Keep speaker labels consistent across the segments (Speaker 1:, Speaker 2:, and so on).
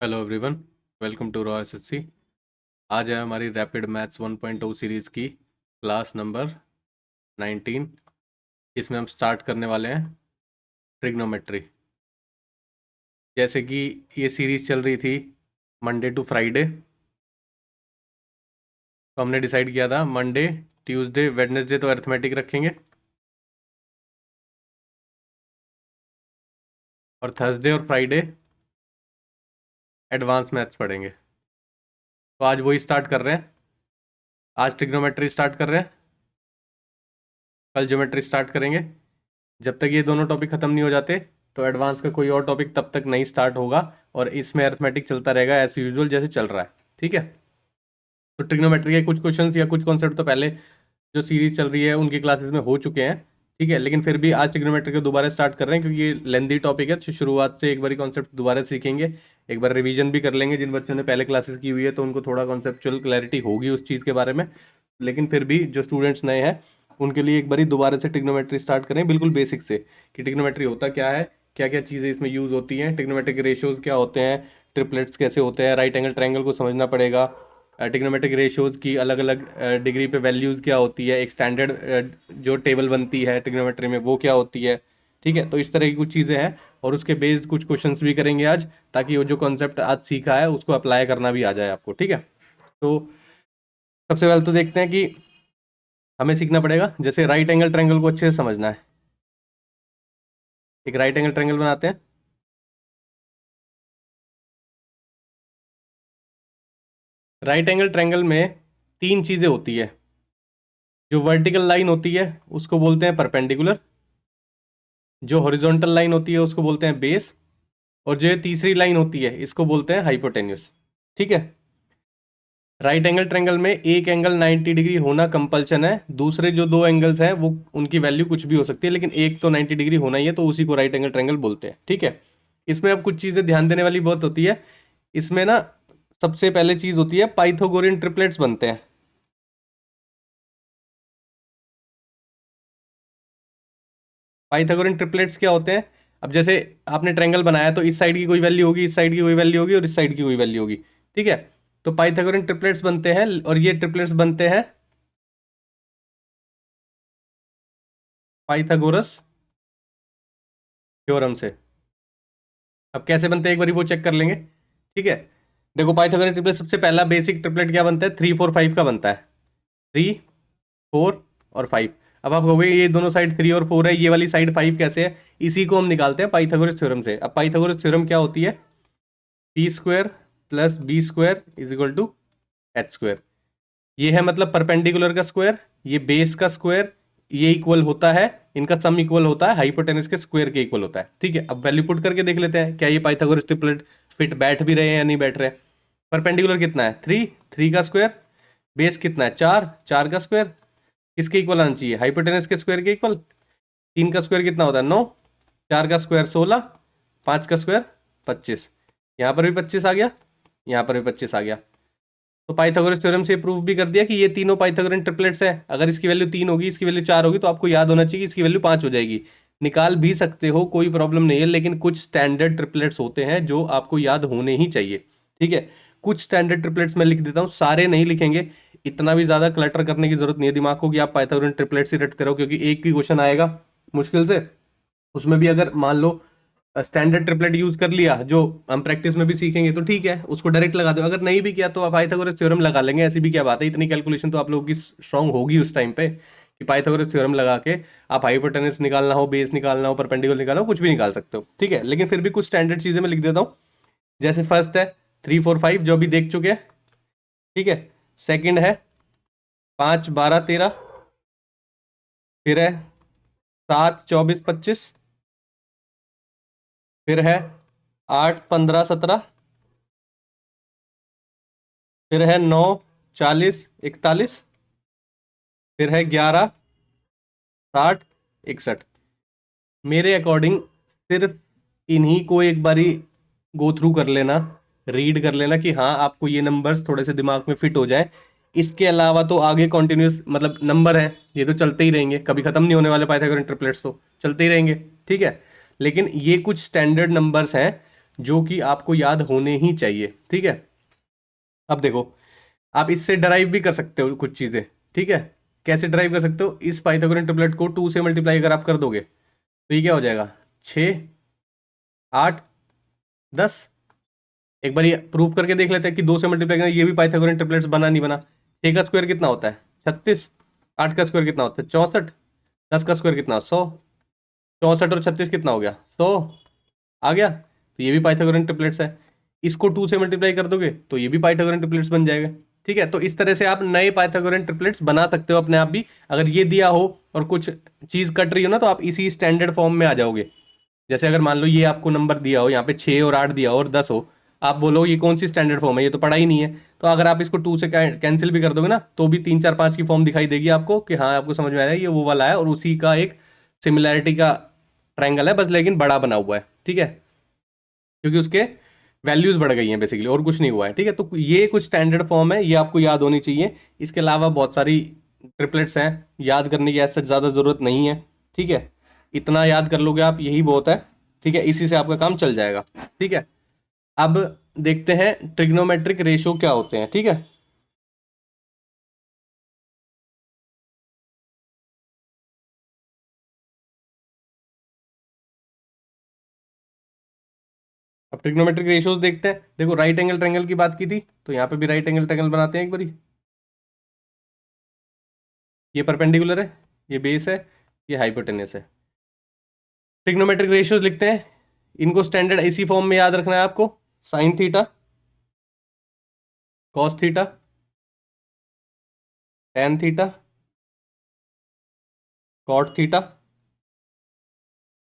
Speaker 1: Hello everyone, welcome to raw SSC. आज है हमारी रैपिड मैथ्स 1.0 सीरीज़ की क्लास नंबर 19। इसमें हम स्टार्ट करने वाले हैं ट्रिग्नोमेट्री। जैसे कि ये सीरीज़ चल रही थी मंडे टू फ्राइडे, तो हमने डिसाइड किया था मंडे ट्यूसडे वेडनेसडे तो अरिथमेटिक रखेंगे और थर्सडे और फ्राइडे एडवांस मैथ्स पढ़ेंगे। तो आज वही स्टार्ट कर रहे हैं। आज ट्रिग्नोमेट्री स्टार्ट कर रहे हैं, कल ज्योमेट्री स्टार्ट करेंगे। जब तक ये दोनों टॉपिक खत्म नहीं हो जाते तो एडवांस का कोई और टॉपिक तब तक नहीं स्टार्ट होगा, और इसमें अरिथमेटिक चलता रहेगा एज यूजुअल जैसे चल रहा है। ठीक है, तो ट्रिग्नोमेट्री के कुछ क्वेश्चंस या कुछ कॉन्सेप्ट तो पहले जो सीरीज चल रही है उनकी क्लासेस में हो चुके हैं। ठीक है, लेकिन फिर भी आज ट्रिग्नोमेट्री को दोबारा स्टार्ट कर रहे हैं क्योंकि ये लेंदी टॉपिक है, तो शुरुआत से एक बार कॉन्सेप्ट दोबारा सीखेंगे, एक बार रिवीजन भी कर लेंगे। जिन बच्चों ने पहले क्लासेस की हुई है तो उनको थोड़ा कॉन्सेप्चुअल क्लैरिटी होगी उस चीज़ के बारे में, लेकिन फिर भी जो स्टूडेंट्स नए हैं उनके लिए एक बार दोबारा से ट्रिग्नोमेट्री स्टार्ट करें बिल्कुल बेसिक से, कि ट्रिग्नोमेट्री होता क्या है, क्या क्या चीज़ें इसमें यूज़ होती हैं, ट्रिग्नोमेट्रिक रेशियोज क्या होते हैं, ट्रिपलेट्स कैसे होते हैं, राइट एंगल ट्रायंगल को समझना पड़ेगा, ट्रिग्नोमेट्रिक रेशियोज की अलग अलग डिग्री पे वैल्यूज़ क्या होती है, एक स्टैंडर्ड जो टेबल बनती है ट्रिग्नोमेट्री में वो क्या होती है। ठीक है, तो इस तरह की कुछ चीज़ें हैं और उसके बेस्ड कुछ क्वेश्चंस भी करेंगे आज, ताकि वो जो कॉन्सेप्ट आज सीखा है उसको अप्लाई करना भी आ जाए आपको। ठीक है, तो सबसे पहले तो देखते हैं कि हमें सीखना पड़ेगा, जैसे राइट एंगल ट्रायंगल को अच्छे से समझना है। एक राइट एंगल ट्रायंगल बनाते हैं। राइट एंगल ट्रायंगल में तीन चीज़ें होती है। जो वर्टिकल लाइन होती है उसको बोलते हैं परपेंडिकुलर, जो हॉरिजॉन्टल लाइन होती है उसको बोलते हैं बेस, और जो तीसरी लाइन होती है इसको बोलते हैं हाइपोटेन्यूस। ठीक है, राइट एंगल ट्रायंगल में एक एंगल 90 डिग्री होना कंपल्शन है, दूसरे जो दो एंगल्स हैं वो उनकी वैल्यू कुछ भी हो सकती है, लेकिन एक तो 90 डिग्री होना ही है, तो उसी को राइट एंगल ट्रायंगल बोलते हैं। ठीक है, इसमें अब कुछ चीज़ें ध्यान देने वाली बहुत होती है। इसमें ना सबसे पहले चीज़ होती है पाइथागोरियन ट्रिपलेट्स बनते हैं। पाइथागोरियन ट्रिपलेट्स क्या होते हैं? अब जैसे आपने ट्रायंगल बनाया तो इस साइड की कोई वैल्यू होगी, इस साइड की कोई वैल्यू होगी और इस साइड की कोई वैल्यू होगी। ठीक है, तो पाइथागोरियन ट्रिपलेट्स बनते हैं, और ये ट्रिपलेट्स बनते हैं पाइथागोरस थ्योरम से। अब कैसे बनते हैं एक बार वो चेक कर लेंगे। ठीक है, देखो पाइथागोरस ट्रिपलेट सबसे पहला बेसिक ट्रिपलेट क्या बनता है, 3 4 5 का बनता है। 3 4 और 5। अब आप कहोगे ये दोनों साइड 3 और 4 है, ये वाली साइड 5 कैसे है? इसी को हम निकालते हैं पाइथागोरस थ्योरम से। अब पाइथागोरस थ्योरम क्या होती है? p² + b² = h²। ये है मतलब परपेंडिकुलर का स्क्वायर, ये बेस का स्क्वायर, ये इक्वल होता है, इनका सम इक्वल होता है हाइपोटेनस के स्क्वायर के इक्वल होता है। ठीक है, अब वैल्यू पुट करके देख लेते हैं क्या ये पाइथागोरस ट्रिपलेट फिट बैठ भी रहे हैं या नहीं बैठ रहे। परपेंडिकुलर कितना है? 3, 3 का स्क्वायर, बेस कितना है? 4, 4 का स्क्वायर, किसके इक्वल आना चाहिए? हाइपोटेनस के स्क्वायर के इक्वल। 3 का स्क्वायर कितना होता है? 9, 4 का स्क्वायर 16, 5 का स्क्वायर 25। यहाँ पर भी 25 आ गया, यहाँ पर भी 25 आ गया। तो पाइथागोरस थ्योरम से प्रूफ भी कर दिया कि ये तीनों पाइथागोरन ट्रिपलेट्स हैं। अगर इसकी वैल्यू 3 होगी, इसकी वैल्यू 4 होगी, तो आपको याद होना चाहिए कि इसकी वैल्यू 5 हो जाएगी। निकाल भी सकते हो, कोई प्रॉब्लम नहीं है, लेकिन कुछ स्टैंडर्ड ट्रिपलेट्स होते हैं जो आपको याद होने ही चाहिए। ठीक है, कुछ स्टैंडर्ड ट्रिपलेट्स मैं लिख देता हूँ, सारे नहीं लिखेंगे, इतना भी ज्यादा क्लटर करने की जरूरत नहीं है दिमाग को कि आप पाइथागोरन ट्रिपलेट्स ही रटते रहो, क्योंकि एक ही क्वेश्चन आएगा मुश्किल से, उसमें भी अगर मान लो स्टैंडर्ड ट्रिपलेट यूज कर लिया जो हम प्रैक्टिस में भी सीखेंगे तो ठीक है, उसको डायरेक्ट लगा दो। अगर नहीं भी किया तो आप पाइथागोरस थ्योरम लगा लेंगे, ऐसी भी क्या बात है, इतनी कैलकुलेशन तो आप लोगों की स्ट्रांग होगी उस टाइम पे कि पाइथागोरस थ्योरम लगा के आप हाइपोटेनस निकालना हो, बेस निकालना हो, परपेंडिकुलर निकालना हो, कुछ भी निकाल सकते हो। ठीक है, लेकिन फिर भी कुछ स्टैंडर्ड चीजें मैं लिख देता हूँ। जैसे फर्स्ट है 3 4 5 जो अभी देख चुके हैं। ठीक है, सेकंड है 5 12 13, फिर है 7 24 25, फिर है 8 15 17, फिर है 9 40 41, फिर है 11 60 61। मेरे अकॉर्डिंग सिर्फ इन्हीं को एक बारी गो थ्रू कर लेना, रीड कर लेना कि हाँ आपको ये नंबर्स थोड़े से दिमाग में फिट हो जाए। इसके अलावा तो आगे कॉन्टिन्यूस मतलब नंबर है, ये तो चलते ही रहेंगे, कभी खत्म नहीं होने वाले पाइथागोरन ट्रिपलेट्स तो चलते ही रहेंगे। ठीक है, लेकिन ये कुछ स्टैंडर्ड नंबर्स हैं जो कि आपको याद होने ही चाहिए, ठीक है। अब देखो, आप इससे डराइव भी कर सकते हो कुछ चीज़ें, ठीक है। कैसे ड्राइव कर सकते हो? इस पाइथागोरन ट्रिपलेट को 2 से मल्टीप्लाई अगर आप कर दोगे तो ये क्या हो जाएगा, 6, 8, 10। एक बार ये प्रूफ करके देख लेते हैं कि 2 से मल्टीप्लाई करना ये भी पाइथागोरन ट्रिपलेट्स बना नहीं बना। 6 का स्क्वायर कितना होता है? 36। 8 का स्क्वायर कितना होता है? 64। 10 का स्क्वायर कितना? 100। 64 और 36 कितना हो गया? 100। आ गया। तो ये भी पाइथागोरन ट्रिपलेट्स है। इसको 2 से मल्टीप्लाई कर दोगे तो ये भी पाइथागोरन ट्रिपलेट्स बन जाएगा, ठीक है। तो इस तरह से आप नए पाइथागोरन ट्रिपलेट्स बना सकते हो अपने आप भी। अगर ये दिया हो और कुछ चीज कट रही हो ना, तो आप इसी स्टैंडर्ड फॉर्म में आ जाओगे। जैसे अगर मान लो ये आपको नंबर दिया हो, यहाँ पे 6 और 8 दिया हो और 10 हो, आप बोलो ये कौन सी स्टैंडर्ड फॉर्म है, ये तो पढ़ा ही नहीं है। तो अगर आप इसको 2 से कैंसिल भी कर दोगे ना, तो भी 3, 4, 5 की फॉर्म दिखाई देगी आपको कि हाँ आपको समझ में आया ये वो वाला है, और उसी का एक सिमिलैरिटी का ट्रायंगल है बस, लेकिन बड़ा बना हुआ है, ठीक है, क्योंकि उसके वैल्यूज बढ़ गई हैं बेसिकली, और कुछ नहीं हुआ है, ठीक है। तो ये कुछ स्टैंडर्ड फॉर्म है, ये आपको याद होनी चाहिए। इसके अलावा बहुत सारी ट्रिपलेट्स हैं, याद करने की ऐसा ज़्यादा ज़रूरत नहीं है, ठीक है। इतना याद कर लोगे आप, यही बहुत है, ठीक है। इसी से आपका काम चल जाएगा, ठीक है। अब देखते हैं ट्रिग्नोमेट्रिक रेशो क्या होते हैं, ठीक है। अब ट्रिग्नोमेट्रिक रेशियोज देखते हैं। देखो, राइट एंगल ट्रायंगल की बात की थी, तो यहाँ पे भी राइट एंगल ट्रायंगल बनाते हैं एक बारी। ये परपेंडिकुलर है, ये बेस है, ये हाइपोटेनस है। ट्रिग्नोमेट्रिक रेशियोज लिखते हैं। इनको स्टैंडर्ड इसी फॉर्म में याद रखना है आपको। Sine theta, cos theta, tan theta, cot theta,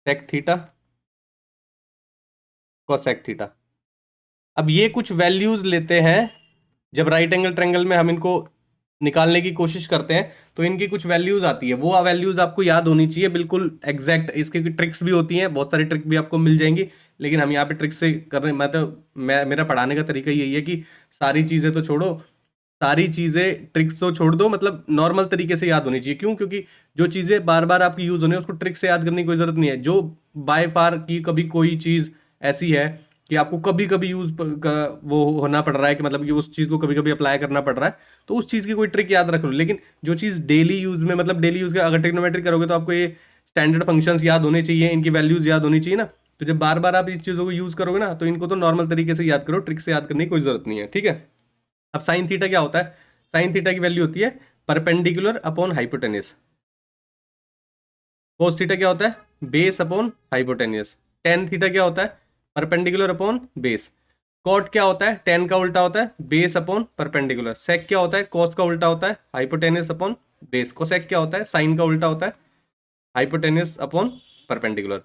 Speaker 1: sec theta, cosec theta. अब ये कुछ वैल्यूज लेते हैं। जब राइट एंगल ट्रायंगल में हम इनको निकालने की कोशिश करते हैं तो इनकी कुछ वैल्यूज आती है, वो वैल्यूज आपको याद होनी चाहिए बिल्कुल एग्जैक्ट। इसकी ट्रिक्स भी होती हैं, बहुत सारी ट्रिक भी आपको मिल जाएंगी, लेकिन हम यहाँ पे ट्रिक्स से कर रहे हैं। मैं मेरा पढ़ाने का तरीका यही है कि सारी चीजें तो छोड़ो, सारी चीजें ट्रिक्स तो छोड़ दो, मतलब नॉर्मल तरीके से याद होनी चाहिए। क्यों? क्योंकि जो चीजें बार बार आपकी यूज होनी है उसको ट्रिक से याद करने की कोई जरूरत नहीं है। जो बाय फार की कभी कोई चीज ऐसी है कि आपको कभी कभी यूज वो होना पड़ रहा है, कि मतलब कि उस चीज को कभी कभी अप्लाई करना पड़ रहा है, तो उस चीज की कोई ट्रिक याद रख लो। लेकिन जो चीज डेली यूज में, मतलब डेली यूज का अगर ट्रिग्नोमेट्री करोगे तो आपको ये स्टैंडर्ड फंक्शंस याद होने चाहिए, इनकी वैल्यूज याद होनी चाहिए ना। तो जब बार बार आप इस चीजों को यूज करोगे ना, तो इनको तो नॉर्मल तरीके से याद करो, ट्रिक से याद करने की कोई जरूरत नहीं है, ठीक है। अब साइन थीटा क्या होता है? साइन थीटा की वैल्यू होती है perpendicular upon hypotenuse. Cos theta क्या होता है? Base upon hypotenuse. Tan theta क्या होता है? Perpendicular upon base. कॉट क्या होता है? टेन का उल्टा होता है बेस अपॉन परपेंडिकुलर। सेक क्या होता है? कॉस का उल्टा होता है हाइपोटेन्यूस अपॉन बेस। कोसेक क्या होता है? साइन का उल्टा होता है हाइपोटेन्यूस अपॉन परपेंडिकुलर।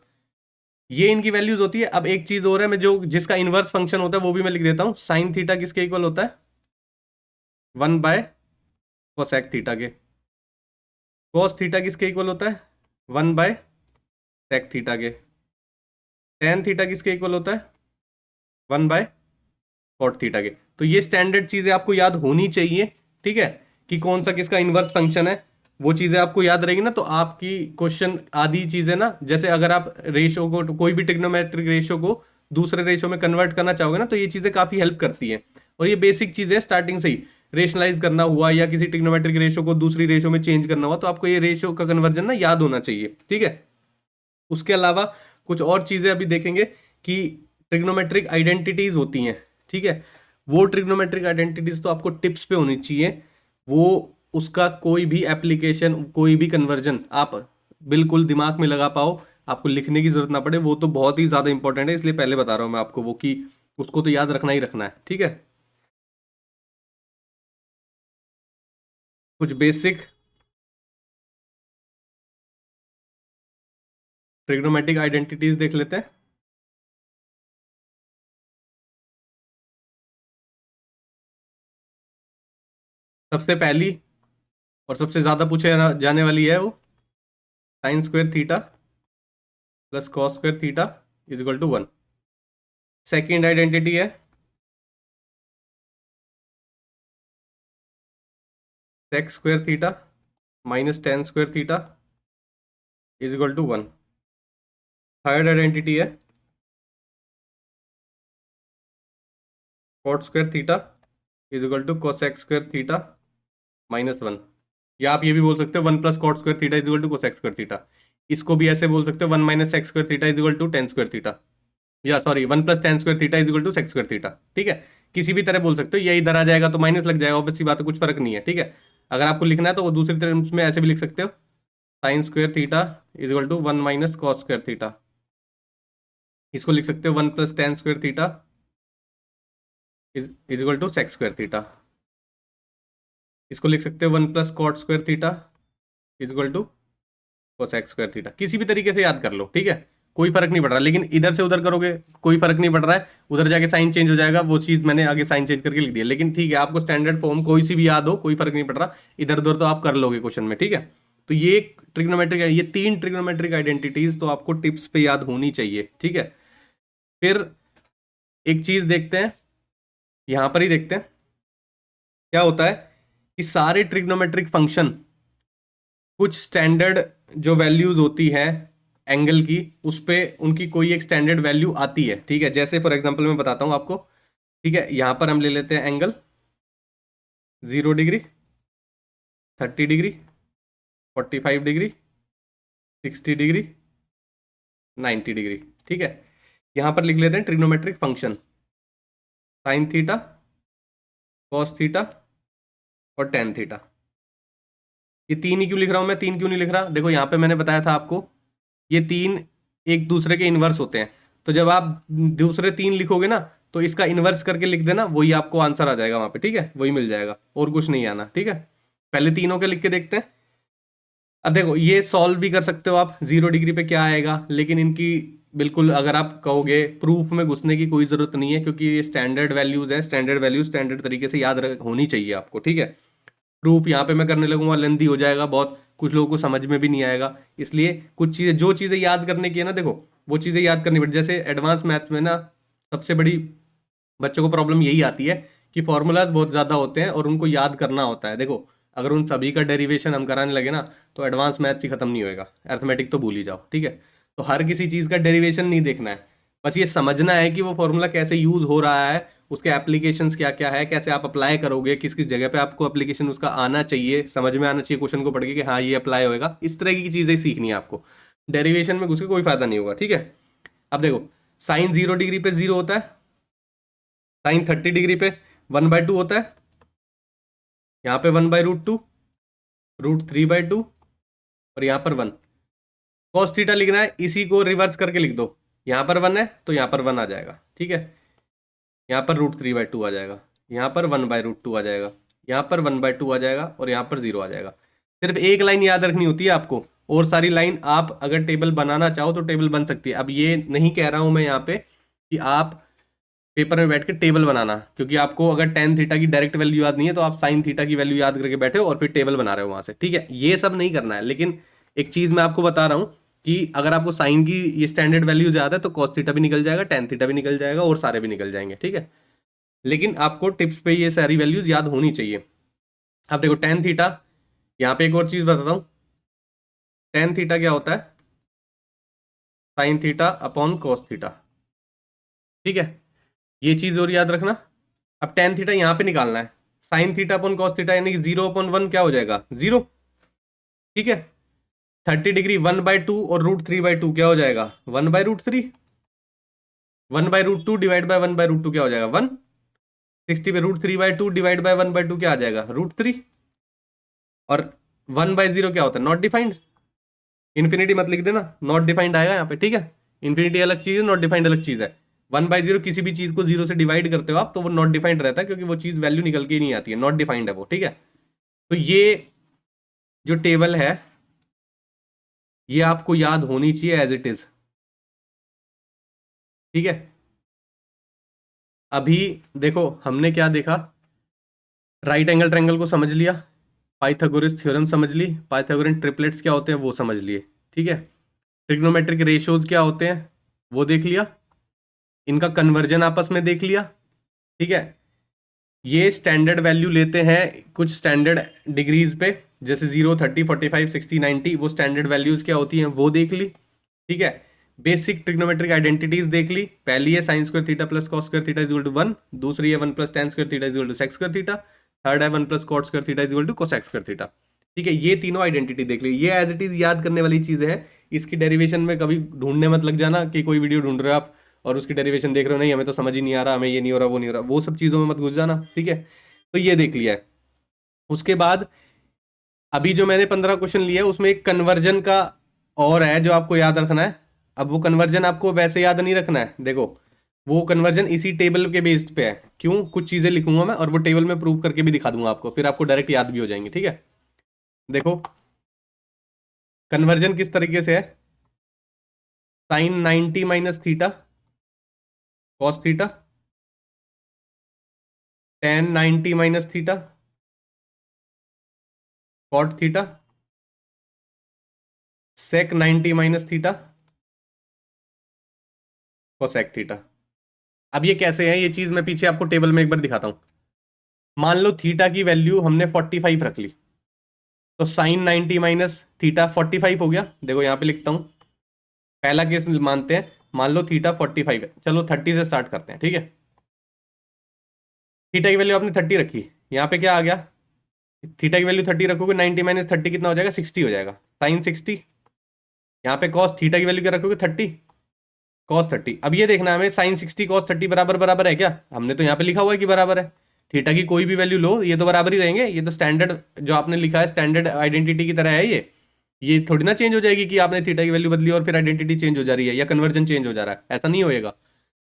Speaker 1: ये इनकी वैल्यूज होती है। अब एक चीज और है, मैं जो जिसका इनवर्स फंक्शन होता है वो भी मैं लिख देता हूं। साइन थीटा किसके इक्वल होता है? 1 बाय कोसेक थीटा के। कॉस थीटा किसके इक्वल होता है? 1 बाय सेक थीटा के। टेन थीटा किसके इक्वल होता है? 1 बाय कॉट थीटा के। तो ये स्टैंडर्ड चीजें आपको याद होनी चाहिए, ठीक है, कि कौन सा किसका इनवर्स फंक्शन है। वो चीजें आपको याद रहेगी ना, तो आपकी क्वेश्चन आधी चीजें ना, जैसे अगर आप रेशो को, कोई भी ट्रिग्नोमेट्रिक रेशो को दूसरे रेशो में कन्वर्ट करना चाहोगे ना, तो ये चीजें काफी हेल्प करती हैं। और ये बेसिक चीजें स्टार्टिंग से ही, रेशनलाइज करना हुआ या किसी ट्रिग्नोमेट्रिक रेशो को दूसरी रेशो में चेंज करना हुआ, तो आपको ये रेशो का कन्वर्जन ना याद होना चाहिए, ठीक है। उसके अलावा कुछ और चीजें अभी देखेंगे कि ट्रिग्नोमेट्रिक आइडेंटिटीज होती हैं, ठीक है। वो ट्रिग्नोमेट्रिक आइडेंटिटीज तो आपको टिप्स पे होनी चाहिए। वो उसका कोई भी एप्लीकेशन, कोई भी कन्वर्जन आप बिल्कुल दिमाग में लगा पाओ, आपको लिखने की जरूरत ना पड़े, वो तो बहुत ही ज्यादा इंपॉर्टेंट है। इसलिए पहले बता रहा हूं मैं आपको वो, कि उसको तो याद रखना ही रखना है, ठीक है। कुछ बेसिक ट्रिग्नोमेट्रिक आइडेंटिटीज देख लेते हैं। सबसे पहली और सबसे ज्यादा पूछे जाने वाली है वो sine square theta plus cos square theta is equal to 1। Second identity है sec square theta minus tan square theta is equal to 1। Third identity है cot square theta is equal to cosec square theta -1, या आप ये भी बोल सकते हो 1 plus cot square theta is equal to cosec square theta. इसको भी ऐसे बोल सकते हो 1 minus sec square theta is equal to tan square theta, या sorry 1 plus tan square theta is equal to sec square theta. ठीक है, किसी भी तरह बोल सकते हो, ये इधर आ जाएगा तो माइनस लग जाएगा, ऑब्वियस सी बात है, कुछ फर्क नहीं है। ठीक है, अगर आपको लिखना है तो वो दूसरी टर्म्स में ऐसे भी लिख सकते हो, sine square theta is equal to 1 minus cos square theta. इसको लिख सकते हो 1 plus tan square theta is equal to sec square theta. इसको लिख सकते हो 1 plus cot square theta is equal to cosec square theta. किसी भी तरीके से याद कर लो, ठीक है, कोई फर्क नहीं पड़ रहा, लेकिन इधर से उधर करोगे कोई फर्क नहीं पड़ रहा है, उधर जाके साइन चेंज हो जाएगा, वो चीज मैंने आगे साइन चेंज करके लिख दिया। लेकिन ठीक है, आपको स्टैंडर्ड फॉर्म कोई सी भी याद हो, कोई फर्क नहीं पड़ रहा, इधर उधर तो आप कर लोगे क्वेश्चन में। ठीक है, तो ये ट्रिग्नोमेट्रिक, ये 3 ट्रिग्नोमेट्रिक आइडेंटिटीज तो आपको टिप्स पे याद होनी चाहिए। ठीक है, फिर एक चीज देखते हैं, यहां पर ही देखते हैं क्या होता है कि सारे ट्रिग्नोमेट्रिक फंक्शन कुछ स्टैंडर्ड जो वैल्यूज होती है एंगल की, उस पे उनकी कोई एक स्टैंडर्ड वैल्यू आती है। ठीक है, जैसे फॉर एग्जांपल मैं बताता हूं आपको। ठीक है, यहां पर हम ले लेते हैं angle 0 degree, 30 degree, 45 degree, 60 degree, 90 degree. ठीक है, यहां पर लिख लेते हैं trigonometric function sine theta, cos theta और टेन थीटा। ये 3 ही क्यों लिख रहा हूं मैं, 3 क्यों नहीं लिख रहा, देखो यहां पे मैंने बताया था आपको, ये 3 एक दूसरे के इनवर्स होते हैं, तो जब आप दूसरे 3 लिखोगे ना, तो इसका इनवर्स करके लिख देना, वही आपको आंसर आ जाएगा वहां पे। ठीक है, वही मिल जाएगा, और कुछ नहीं आना। ठीक है, पहले तीनों के लिख के देखते हैं। अब देखो ये सॉल्व भी कर सकते हो आप, 0 डिग्री पे क्या आएगा, लेकिन इनकी बिल्कुल अगर आप कहोगे प्रूफ में घुसने की कोई जरूरत नहीं है, क्योंकि ये स्टैंडर्ड वैल्यूज है, स्टैंडर्ड वैल्यूज स्टैंडर्ड तरीके से याद होनी चाहिए आपको। ठीक है, प्रूफ यहाँ पे मैं करने लगूंगा लेंदी हो जाएगा बहुत, कुछ लोगों को समझ में भी नहीं आएगा, इसलिए कुछ चीज़ें, जो चीज़ें याद करने की है ना, देखो वो चीज़ें याद करनी पड़ती। जैसे एडवांस मैथ्स में ना सबसे बड़ी बच्चों को प्रॉब्लम यही आती है कि फॉर्मूलाज बहुत ज़्यादा होते हैं और उनको याद करना होता है। देखो अगर उन सभी का डेरिवेशन हम कराने लगे ना, तो एडवांस मैथ्स ही खत्म नहीं होएगा, अर्थमेटिक तो भूल ही जाओ। ठीक है, तो हर किसी चीज़ का डेरिवेशन नहीं देखना है, बस ये समझना है कि वो फॉर्मूला कैसे यूज हो रहा है, उसके एप्लीकेशंस क्या क्या है, कैसे आप अप्लाई करोगे, किस किस जगह पे आपको एप्लीकेशन उसका आना चाहिए, समझ में आना चाहिए क्वेश्चन को पढ़ के कि हाँ ये अप्लाई होएगा। इस तरह की चीजें सीखनी है आपको, डेरिवेशन में घुस के कोई फायदा नहीं होगा। ठीक है, अब देखो साइन 0 डिग्री पे 0 होता है, साइन 30 डिग्री पे 1/2 होता है, यहाँ पे 1/√2, √3/2 और यहाँ पर 1। कॉस थीटा लिखना है, इसी को रिवर्स करके लिख दो, यहाँ पर 1 है तो यहाँ पर 1 आ जाएगा। ठीक है, यहाँ पर √3/2 आ जाएगा, यहाँ पर 1/√2 आ जाएगा, यहाँ पर 1/2 आ जाएगा और यहाँ पर 0 आ जाएगा। सिर्फ एक लाइन याद रखनी होती है आपको, और सारी लाइन आप अगर टेबल बनाना चाहो तो टेबल बन सकती है। अब ये नहीं कह रहा हूं मैं यहाँ पे कि आप पेपर में बैठ के टेबल बनाना, क्योंकि आपको अगर टेन थीटा की डायरेक्ट वैल्यू याद नहीं है तो आप साइन थीटा की वैल्यू याद करके बैठे हो और फिर टेबल बना रहे हो वहां से। ठीक है, ये सब नहीं करना है, लेकिन एक चीज मैं आपको बता रहा हूँ कि अगर आपको साइन की ये स्टैंडर्ड वैल्यू याद है तो कॉस थीटा भी निकल जाएगा, टेन थीटा भी निकल जाएगा और सारे भी निकल जाएंगे। ठीक है, लेकिन आपको टिप्स पे ये सारी वैल्यूज याद होनी चाहिए। अब देखो टेन थीटा, यहाँ पे एक और चीज बताता हूँ, टेन थीटा क्या होता है, sine theta upon cos theta. ठीक है, ये चीज और याद रखना। अब टेन थीटा यहाँ पे निकालना है, sine theta upon cos theta यानी कि 0/1 क्या हो जाएगा, 0। ठीक है, 30 डिग्री 1/2 और √3/2 क्या हो जाएगा, 1/√3। 1/√2 डिवाइड बाय 1/√2 क्या हो जाएगा, 1। 60 पे √3/2 डिवाइड बाय 1/2 क्या आ जाएगा, √3। और 1/0 क्या होता है, नॉट डिफाइंड। इन्फिनिटी मत लिख देना, नॉट डिफाइंड आएगा यहाँ पे। ठीक है, इन्फिनिटी अलग चीज है, नॉट डिफाइंड अलग चीज है। 1/0 किसी भी चीज को 0 से डिवाइड करते हो आप तो वो नॉट डिफाइंड रहता है, क्योंकि वो चीज वैल्यू निकल के ही नहीं आती है, नॉट डिफाइंड है वो। ठीक है, तो ये जो टेबल है ये आपको याद होनी चाहिए एज इट इज। ठीक है, अभी देखो हमने क्या देखा, राइट एंगल ट्रायंगल को समझ लिया, पाइथागोरस थ्योरम समझ ली, पाइथागोरन ट्रिपलेट्स क्या होते हैं वो समझ लिए। ठीक है, ट्रिग्नोमेट्रिक रेशियोज क्या होते हैं वो देख लिया, इनका कन्वर्जन आपस में देख लिया। ठीक है, ये स्टैंडर्ड वैल्यू लेते हैं कुछ स्टैंडर्ड डिग्रीज पे, जैसे 0, 30, 45, 60, 90, वो स्टैंडर्ड वैल्यूज क्या होती हैं वो देख ली। ठीक है, बेसिक ट्रिग्नोमेट्रिक आइडेंटिटीज देख ली। पहली है sine square theta plus cos square theta is equal to 1, दूसरी है 1 plus tan square theta is equal to sec square theta, third है 1 plus cot square theta is equal to cosec square theta. ठीक है, ये तीनों identity देख ली। ये as it is याद करने वाली चीजें हैं, इसकी डेरिवेशन में कभी ढूंढने मत लग जाना कि कोई वीडियो ढूंढ रहे हो आप और उसकी डेरिवेशन देख रहे हो, नहीं हमें तो समझ ही नहीं आ रहा, हमें ये नहीं हो रहा वो नहीं हो रहा, वो सब चीजों में मत घुस जाना। ठीक है, तो ये देख लिया है। उसके बाद अभी जो मैंने 15 क्वेश्चन लिए उसमें एक कन्वर्जन का और है जो आपको याद रखना है। अब वो कन्वर्जन आपको वैसे याद नहीं रखना है, देखो वो कन्वर्जन इसी टेबल के बेस्ड पे है। क्यों, कुछ चीजें लिखूंगा मैं और वो टेबल में प्रूव करके भी दिखा दूंगा आपको, फिर आपको डायरेक्ट याद भी हो जाएंगे। ठीक है, देखो कन्वर्जन किस तरीके से है, sine 90 minus theta cos theta, tan 90 minus theta cot theta, sec 90 minus theta cosec theta. अब ये कैसे है, ये चीज मैं पीछे आपको टेबल में एक बार दिखाता हूं। मान लो थीटा की वैल्यू हमने 45 रख ली, तो साइन 90 माइनस थीटा 45 हो गया। देखो यहां पे लिखता हूं, पहला केस मानते हैं, मान लो थीटा 45 है, चलो 30 से स्टार्ट करते हैं। ठीक है, थीटा की वैल्यू आपने 30 रखी, यहाँ पे क्या आ गया, थीटा की वैल्यू 30 रखोगे, 90 माइनस 30 कितना हो जाएगा, 60 हो जाएगा, साइन 60। यहाँ पे कॉस थीटा की वैल्यू क्या रखोगे, 30 कॉस 30। अब ये देखना हमें साइन 60 कॉस 30 बराबर बराबर है क्या, हमने तो यहाँ पे लिखा हुआ है कि बराबर है। थीटा की कोई भी वैल्यू लो ये तो बराबर ही रहेंगे, ये तो स्टैंडर्ड जो आपने लिखा है स्टैंडर्ड आइडेंटिटी की तरह है। ये थोड़ी ना चेंज हो जाएगी कि आपने थीटा की वैल्यू बदली और फिर आइडेंटिटी चेंज हो जा रही है या कन्वर्जन चेंज हो जा रहा है, ऐसा नहीं होएगा।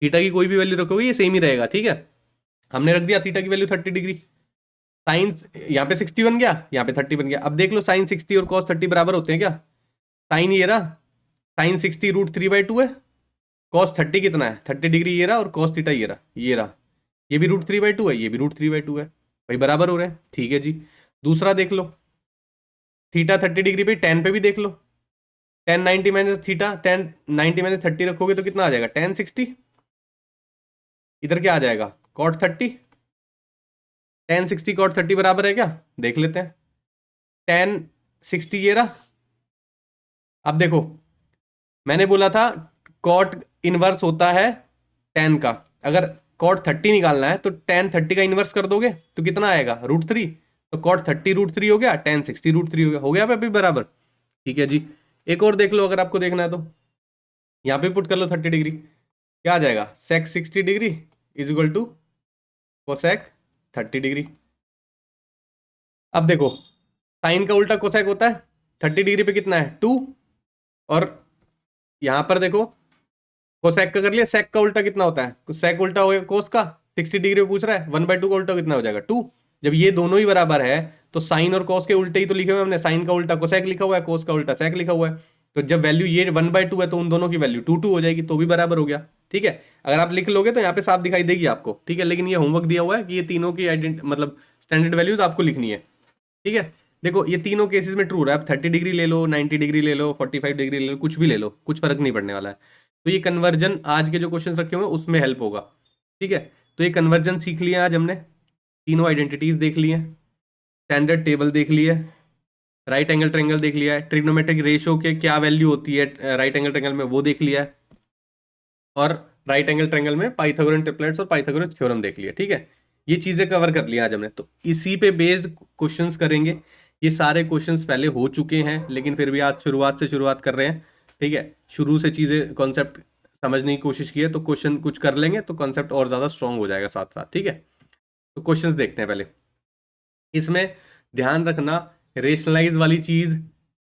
Speaker 1: थीटा की कोई भी वैल्यू रखोगे ये सेम ही रहेगा। ठीक है, हमने रख दिया थीटा की वैल्यू 30 डिग्री, साइन यहाँ पे 60 बन गया, यहाँ पे 30 बन गया। अब देख लो साइन 60 और कॉस 30 बराबर होते हैं क्या, साइन ये रहा, साइन 60 √3/2 है, कॉस 30 कितना है 30 डिग्री ये रहा, और कॉस थीटा ये रहा, ये भी √3/2 है, ये भी √3/2 है, भाई बराबर हो रहे हैं। ठीक है जी, दूसरा देख लो, थीटा 30 डिग्री पे tan पे भी देख लो, tan 90 minus theta, tan 90 minus 30 रखोगे तो कितना आ जाएगा, tan 60। इधर क्या आ जाएगा, cot 30, tan 60 cot 30 बराबर है क्या, देख लेते हैं, tan 60 ये रहा। अब देखो मैंने बोला था cot इनवर्स होता है tan का, अगर cot 30 निकालना है तो tan 30 का इनवर्स कर दोगे तो कितना आएगा, √3, तो cot 30 √3 हो गया, tan 60 √3 हो गया अभी बराबर। ठीक है जी, एक और देख लो अगर आपको देखना है तो, यहाँ पे पुट कर लो 30 डिग्री, क्या आ जाएगा, sec 60 degree is equal to cosec 30 degree. अब देखो साइन का उल्टा कोसेक होता है, 30 डिग्री पे कितना है 2, और यहां पर देखो कोसेक का कर लिया, सेक का उल्टा कितना होता है, सेक उल्टा हो गया कोस का, 60 डिग्री पे पूछ रहा है, 1/2 का उल्टा कितना हो जाएगा 2। जब ये दोनों ही बराबर है तो साइन और कॉस के उल्टे ही तो लिखे हुए हमने, साइन का उल्टा कोसेक लिखा हुआ है, कोस का उल्टा सेक लिखा हुआ है, तो जब वैल्यू ये 1/2 है तो उन दोनों की वैल्यू 2 हो जाएगी, तो भी बराबर हो गया। ठीक है, अगर आप लिख लोगे तो यहाँ पे साफ दिखाई देगी आपको। ठीक है, लेकिन ये होमवर्क दिया हुआ है कि ये तीनों की मतलब स्टैंडर्ड वैल्यूज आपको लिखनी है। ठीक है, देखो ये तीनों केसेस में ट्रू रहा है, आप 30 डिग्री ले लो, 90 डिग्री ले लो, 45 डिग्री ले लो, कुछ भी ले लो, कुछ फर्क नहीं पड़ने वाला है। तो ये कन्वर्जन आज के जो क्वेश्चंस रखे हुए हैं उसमें हेल्प होगा। ठीक है, तो ये कन्वर्जन सीख लिया आज हमने, तीनों आइडेंटिटीज देख ली है, स्टैंडर्ड टेबल देख ली है, राइट एंगल ट्रायंगल देख लिया है, ट्रिग्नोमेट्रिक रेशियो के क्या वैल्यू होती है राइट एंगल ट्रायंगल में वो देख लिया है, और राइट एंगल ट्रायंगल में पाइथागोरन ट्रिपलेट्स और पाइथागोरस थ्योरम देख लिया। ठीक है, ये चीजें कवर कर लिया आज हमने, तो इसी पे बेस्ड क्वेश्चंस करेंगे। ये सारे क्वेश्चंस पहले हो चुके हैं लेकिन फिर भी आज शुरुआत से शुरुआत कर रहे हैं। ठीक है, शुरू से चीजें कॉन्सेप्ट समझने की कोशिश की है तो क्वेश्चन कुछ कर लेंगे तो कॉन्सेप्ट और ज्यादा स्ट्रांग हो जाएगा साथ साथ। ठीक है, तो क्वेश्चंस देखते हैं पहले। इसमें ध्यान रखना रेशनलाइज वाली चीज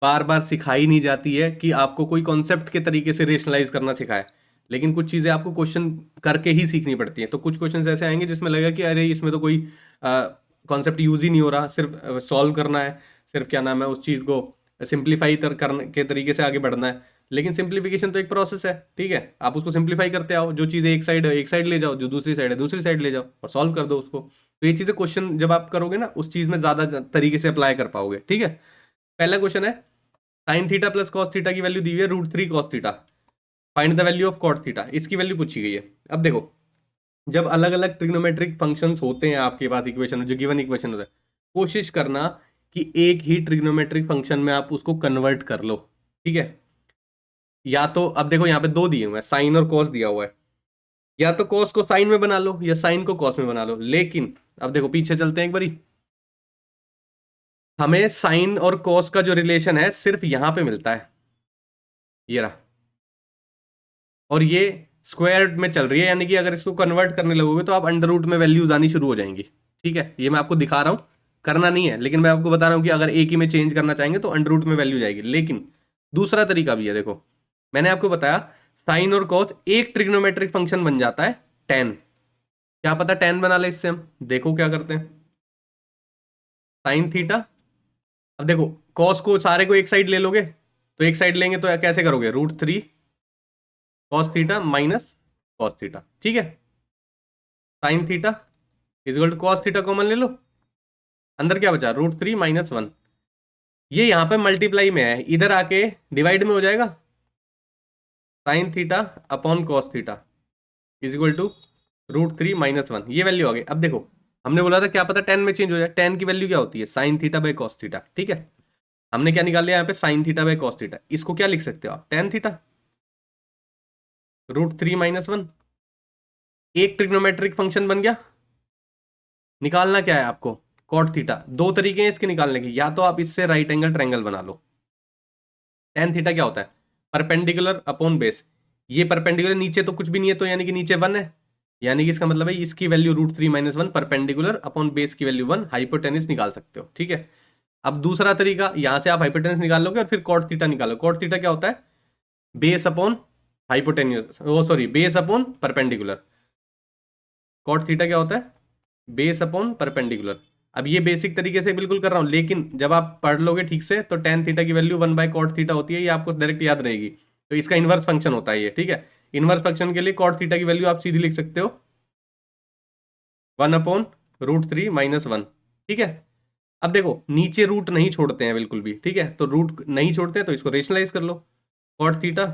Speaker 1: बार बार सिखाई नहीं जाती है कि आपको कोई कॉन्सेप्ट के तरीके से रेशनलाइज करना सिखाए, लेकिन कुछ चीजें आपको क्वेश्चन करके ही सीखनी पड़ती है। तो कुछ क्वेश्चन ऐसे आएंगे जिसमें लगेगा कि अरे इसमें तो कोई कॉन्सेप्ट यूज ही नहीं हो रहा, सिर्फ सॉल्व करना है, सिर्फ क्या नाम है उस चीज को सिंप्लीफाई करने के तरीके से आगे बढ़ना है। लेकिन सिंप्लीफिकेशन तो एक प्रोसेस है। ठीक है, आप उसको सिंप्लीफाई करते आओ, जो चीज़ एक साइड ले जाओ, जो दूसरी साइड है दूसरी साइड ले जाओ और सॉल्व कर दो उसको। तो ये चीज़ें क्वेश्चन जब आप करोगे ना उस चीज़ में ज़्यादा तरीके से अप्लाई कर पाओगे। ठीक है, पहला क्वेश्चन है sine theta plus cos theta की वैल्यू दी हुई है √3 cos theta, find the value of cot theta, इसकी वैल्यू पूछी गई है। अब देखो जब अलग अलग ट्रिग्नोमेट्रिक फंक्शंस होते हैं आपके पास इक्वेशन जो गिवन इक्वेशन होता है, कोशिश करना कि एक ही ट्रिग्नोमेट्रिक फंक्शन में आप उसको कन्वर्ट कर लो। ठीक है, या तो अब देखो यहाँ पे दो दिए हुए हैं, साइन और कॉस दिया हुआ है, या तो कॉस को साइन में बना लो या साइन को कॉस में बना लो। लेकिन अब देखो पीछे चलते हैं एक बारी, हमें साइन और कॉस का जो रिलेशन है सिर्फ यहां पे मिलता है, ये रहा, और ये स्क्वायर में चल रही है, यानी कि अगर इसको कन्वर्ट करने लगोगे तो आप अंडर रूट में वैल्यूज आनी शुरू हो जाएंगी। ठीक है, ये मैं आपको दिखा रहा हूं, करना नहीं है, लेकिन मैं आपको बता रहा हूं कि अगर एक ही में चेंज करना चाहेंगे तो अंडर रूट में वैल्यू जाएगी। लेकिन दूसरा तरीका भी है, देखो मैंने आपको बताया साइन और कॉस एक ट्रिग्नोमेट्रिक फंक्शन बन जाता है टेन। क्या पता टेन बना ले इससे हम, देखो क्या करते हैं, साइन थीटा, अब देखो कॉस को सारे को एक साइड ले लोगे, तो एक साइड लेंगे तो कैसे करोगे, √3 cos theta minus cos theta. ठीक है, sine theta equal to cos theta common ले लो, अंदर क्या बचा, √3 - 1, ये यहां पे मल्टीप्लाई में है, इधर आके डिवाइड में हो जाएगा, sine theta upon cos theta equal to √3 - 1, ये वैल्यू आ गई। अब देखो हमने बोला था क्या पता टेन में चेंज हो जाए, टेन की वैल्यू क्या होती है, sine theta by cos theta. ठीक है, हमने क्या निकाल लिया यहाँ पे, sine theta by cos theta, इसको क्या लिख सकते हो आप, टेन थीटा √3 - 1, एक ट्रिग्नोमेट्रिक फंक्शन बन गया। निकालना क्या है आपको, कॉट थीटा। दो तरीके हैं इसके निकालने के, या तो आप इससे राइट एंगल ट्रायंगल बना लो। टेन थीटा क्या होता है, परपेंडिकुलर अपॉन बेस, ये परपेंडिकुलर नीचे तो कुछ भी नहीं है, तो यानी कि नीचे 1 है, यानी कि इसका मतलब है इसकी वैल्यू √3 - 1, परपेंडिकुलर अपॉन बेस की वैल्यू 1, हाइपोटेनिस निकाल सकते हो। ठीक है, अब दूसरा तरीका, यहां से आप हाइपोटेनिस निकाल लोगे और फिर कॉट थीटा निकालो। कॉट थीटा क्या होता है, base upon hypotenuse, oh sorry base upon perpendicular. Cot theta क्या होता है, बेस अपॉन परपेंडिकुलर। अब ये बेसिक तरीके से बिल्कुल कर रहा हूं, लेकिन जब आप पढ़ लोगे ठीक से तो टेन थीटा की वैल्यू 1/कॉट थीटा होती है, ये आपको डायरेक्ट याद रहेगी। तो इसका इनवर्स फंक्शन होता है ये। ठीक है, इनवर्स फंक्शन के लिए कॉट थीटा की वैल्यू आप सीधी लिख सकते हो 1/√3 - 1। ठीक है, अब देखो नीचे रूट नहीं छोड़ते हैं बिल्कुल भी। ठीक है, तो रूट नहीं छोड़ते हैं तो इसको रेशनलाइज कर लो, कॉट थीटा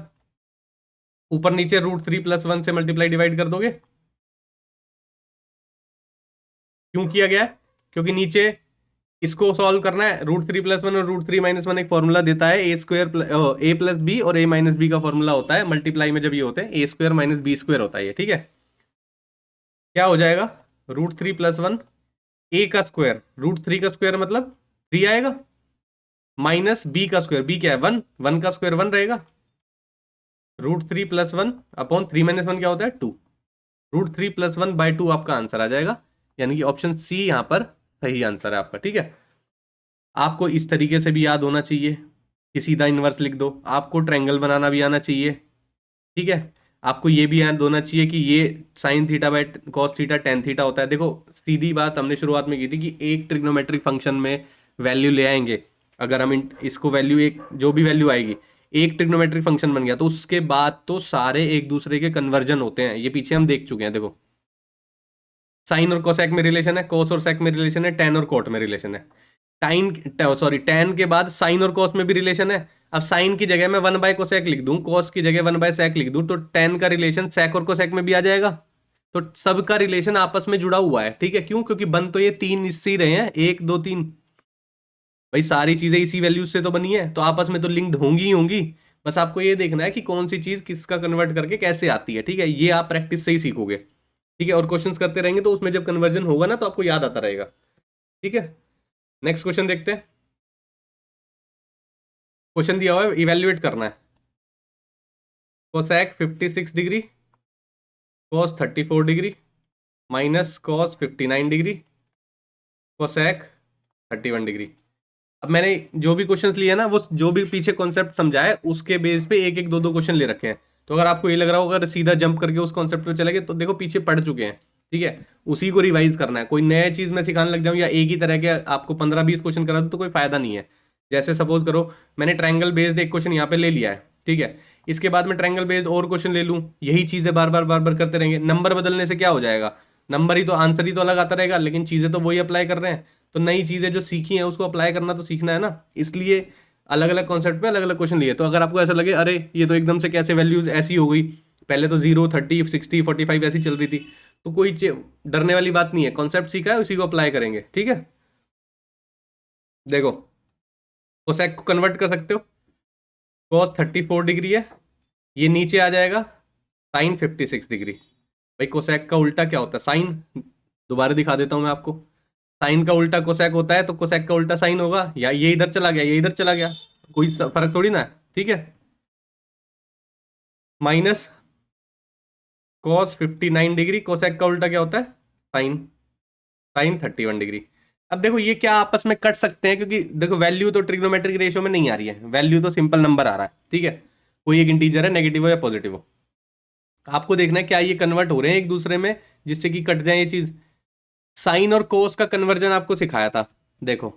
Speaker 1: ऊपर नीचे √3 + 1 से मल्टीप्लाई डिवाइड कर दोगे। क्यों किया गया है, क्योंकि नीचे इसको सॉल्व करना है, √3 + 1 और √3 - 1 एक फॉर्मूला देता है, a² a + b और a - b का फॉर्मूला होता है मल्टीप्लाई में, जब ये होते हैं a² - b² होता है ये। ठीक है, क्या हो जाएगा, √3 + 1 a का स्क्वायर, √3 का स्क्वायर मतलब 3 आएगा, माइनस b का स्क्वायर, b क्या है 1, 1 का स्क्वायर 1 रहेगा, √3 + 1 अपॉन 3 - 1 क्या होता है 2, √3 + 1/2 आपका आंसर आ जाएगा, यानी कि ऑप्शन सी यहां पर सही आंसर है आपका। ठीक है, आपको इस तरीके से भी याद होना चाहिए कि सीधा इनवर्स लिख दो, आपको ट्रायंगल बनाना भी आना चाहिए। ठीक है, आपको ये भी याद होना चाहिए कि ये sine theta by cos theta tan theta होता है। देखो सीधी बात हमने शुरुआत में की थी कि एक ट्रिग्नोमेट्रिक फंक्शन में वैल्यू ले आएंगे, अगर हम इसको वैल्यू एक जो भी वैल्यू आएगी, एक ट्रिग्नोमेट्रिक फंक्शन बन गया तो उसके बाद तो सारे एक दूसरे के कन्वर्जन होते हैं, ये पीछे हम देख चुके हैं। देखो साइन और कोसेक में रिलेशन है, कोस और सेक में रिलेशन है, टेन और कोट में रिलेशन है, टाइन सॉरी टेन के बाद साइन और कॉस में भी रिलेशन है। अब साइन की जगह मैं 1/कोसेक लिख दूं, कॉस की जगह 1/सेक लिख दूं, तो टेन का रिलेशन सेक और कोसेक में भी आ जाएगा। तो सबका रिलेशन आपस में जुड़ा हुआ है। ठीक है, क्यों, क्योंकि बन तो ये तीन इससे ही रहे हैं, 1 2 3, भाई सारी चीजें इसी वैल्यूज से तो बनी है, तो आपस में तो लिंक्ड होंगी ही होंगी। बस आपको ये देखना है कि कौन सी चीज किसका कन्वर्ट करके कैसे आती है। ठीक है, ये आप प्रैक्टिस से ही सीखोगे। ठीक है, और क्वेश्चंस करते रहेंगे तो उसमें जब कन्वर्जन होगा ना तो आपको याद आता रहेगा। ठीक है, नेक्स्ट क्वेश्चन देखते हैं। क्वेश्चन दिया हुआ है, इवेल्युएट करना है, cosec 56 degree, cos 34 degree minus cos 59 degree, cosec 31 degree. अब मैंने जो भी क्वेश्चंस लिए ना, वो जो भी पीछे कॉन्सेप्ट समझाए उसके बेस पे एक एक दो दो क्वेश्चन ले रखे हैं। तो अगर आपको ये लग रहा हो अगर सीधा जंप करके उस कॉन्सेप्ट पे चले गए तो देखो पीछे पढ़ चुके हैं। ठीक है, उसी को रिवाइज करना है, कोई नया चीज मैं सिखाने लग जाऊं या एक ही तरह के आपको 15-20 क्वेश्चन करा दूं तो कोई फायदा नहीं है। जैसे सपोज करो मैंने ट्रायंगल बेस्ड एक क्वेश्चन यहाँ पे ले लिया है, ठीक है, इसके बाद में ट्रायंगल बेस्ड और क्वेश्चन ले लूं, यही चीजें बार बार करते रहेंगे, नंबर बदलने से क्या हो जाएगा, नंबर ही तो आंसर ही तो अलग आता रहेगा, लेकिन चीजें तो वही अप्लाई कर रहे हैं। तो नई चीजें जो सीखी हैं उसको अप्लाई करना तो सीखना है ना, इसलिए अलग अलग कॉन्सेप्ट पे अलग अलग क्वेश्चन लिए। तो अगर आपको ऐसा लगे अरे ये तो एकदम से कैसे वैल्यूज ऐसी हो गई, पहले तो 0 30 60 45 ऐसी चल रही थी, तो कोई डरने वाली बात नहीं है, कॉन्सेप्ट सीखा है उसी को अप्लाई करेंगे। ठीक है, देखो कोसेक को कन्वर्ट कर सकते हो, कॉस 34 डिग्री है, ये नीचे आ जाएगा साइन 56 डिग्री। भाई कोसेक का उल्टा क्या होता है? साइन। दोबारा दिखा देता हूं मैं आपको। साइन का उल्टा कोसेक होता है, तो कोसेक का उल्टा साइन होगा, या ये इधर चला गया, ये इधर चला गया, कोई फर्क थोड़ी ना है। ठीक है। माइनस कॉस 59 डिग्री, कोसेक का उल्टा क्या होता है? साइन। Sine 31 degree. अब देखो ये क्या आपस में कट सकते हैं, क्योंकि देखो वैल्यू तो ट्रिग्नोमेट्रिक रेशियो में नहीं आ रही है, वैल्यू तो सिंपल नंबर आ रहा है। ठीक है। कोई एक इंटीजर है, नेगेटिव हो या पॉजिटिव हो। आपको देखना है क्या ये कन्वर्ट हो रहे हैं एक दूसरे में, जिससे कि कट जाए ये चीज। साइन और कोस का कन्वर्जन आपको सिखाया था। देखो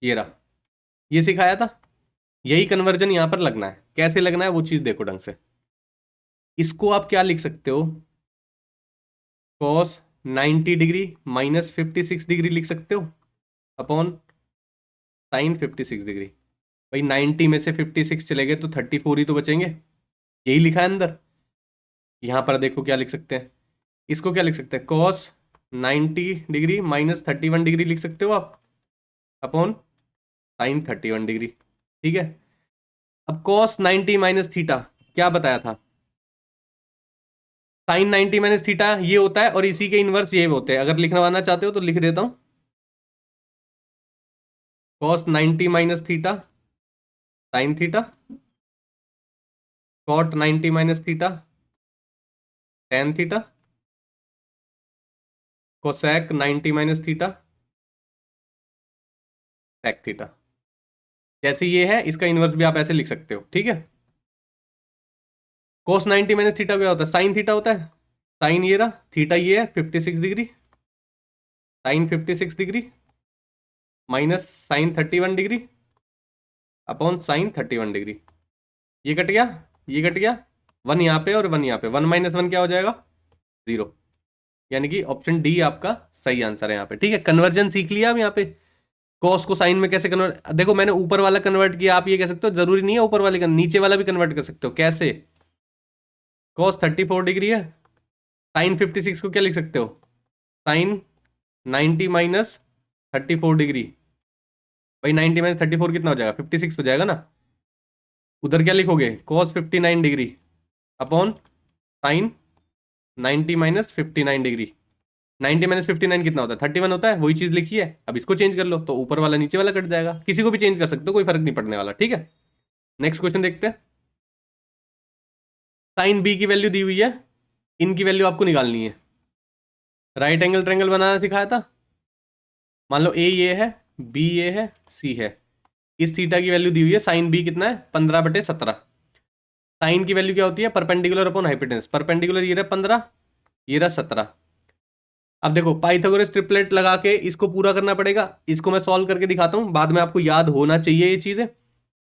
Speaker 1: ये रहा, ये सिखाया था। यही कन्वर्जन यहां पर लगना है। कैसे लगना है वो चीज देखो ढंग से। इसको आप क्या लिख सकते हो? कॉस 90 डिग्री माइनस 56 डिग्री लिख सकते हो, अपॉन साइन 56 डिग्री। भाई 90 में से 56 चले गए तो 34 ही तो बचेंगे। यही लिखा है अंदर। यहां पर देखो क्या लिख सकते हैं। इसको क्या लिख सकते हैं? कॉस 90 डिग्री माइनस 31 डिग्री लिख सकते हो आप, अपॉन साइन 31 डिग्री। ठीक है। अब कॉस 90 माइनस थीटा क्या बताया था? साइन 90 माइनस थीटा ये होता है, और इसी के इनवर्स ये होते हैं। अगर लिखवाना चाहते हो तो लिख देता हूं। Cos 90 minus theta sine theta, cot 90 minus theta tan theta, cosec 90 minus theta sec theta. जैसे ये है, इसका इनवर्स भी आप ऐसे लिख सकते हो। ठीक है। कोस 90 माइनस थीटा क्या होता है? साइन थीटा होता है। साइन ये रहा, थीटा ये है 56 degree, sine 56 degree minus sine 31 degree upon sine 31 degree. ये कट गया, ये कट गया, वन यहाँ पे और वन यहाँ पे, वन माइनस वन क्या हो जाएगा? जीरो। यानी कि ऑप्शन डी आपका सही आंसर है यहाँ पे। ठीक है। कन्वर्जन सीख लिया आप यहाँ पे। कॉस को साइन में कैसे कन्वर्ट, देखो मैंने ऊपर वाला कन्वर्ट किया, आप ये कह सकते हो जरूरी नहीं है ऊपर वाले का, नीचे वाला भी कन्वर्ट कर सकते हो। कैसे? कॉस 34 डिग्री है, साइन 56 को क्या लिख सकते हो? Sine 90 minus 34 degree. भाई 90 माइनस 34 कितना हो जाएगा? 56 हो जाएगा ना। उधर क्या लिखोगे? Cos 59 degree upon sign 90 minus 59 degree. 90 minus 59 कितना होता है? 31 होता है। वही चीज लिखी है, अब इसको चेंज कर लो तो ऊपर वाला नीचे वाला कट जाएगा। किसी को भी चेंज कर सकते हो, कोई फर्क नहीं पड़ने वाला। ठीक है। नेक्स्ट क्वेश्चन देखते हैं। साइन बी की वैल्यू दी हुई है, इनकी वैल्यू आपको निकालनी है। राइट एंगल ट्रायंगल बनाना सिखाया था। मान लो ए ये है, बी ये है, सी है। इस थीटा की वैल्यू दी हुई है, साइन बी कितना है? 15/17। साइन की वैल्यू क्या होती है? Perpendicular upon hypotenuse. परपेंडिकुलर ये रहा 15, ये रहा 17। अब देखो पाइथागोरस ट्रिपलेट लगा के इसको पूरा करना पड़ेगा। इसको मैं सॉल्व करके दिखाता हूं, बाद में आपको याद होना चाहिए ये चीजें।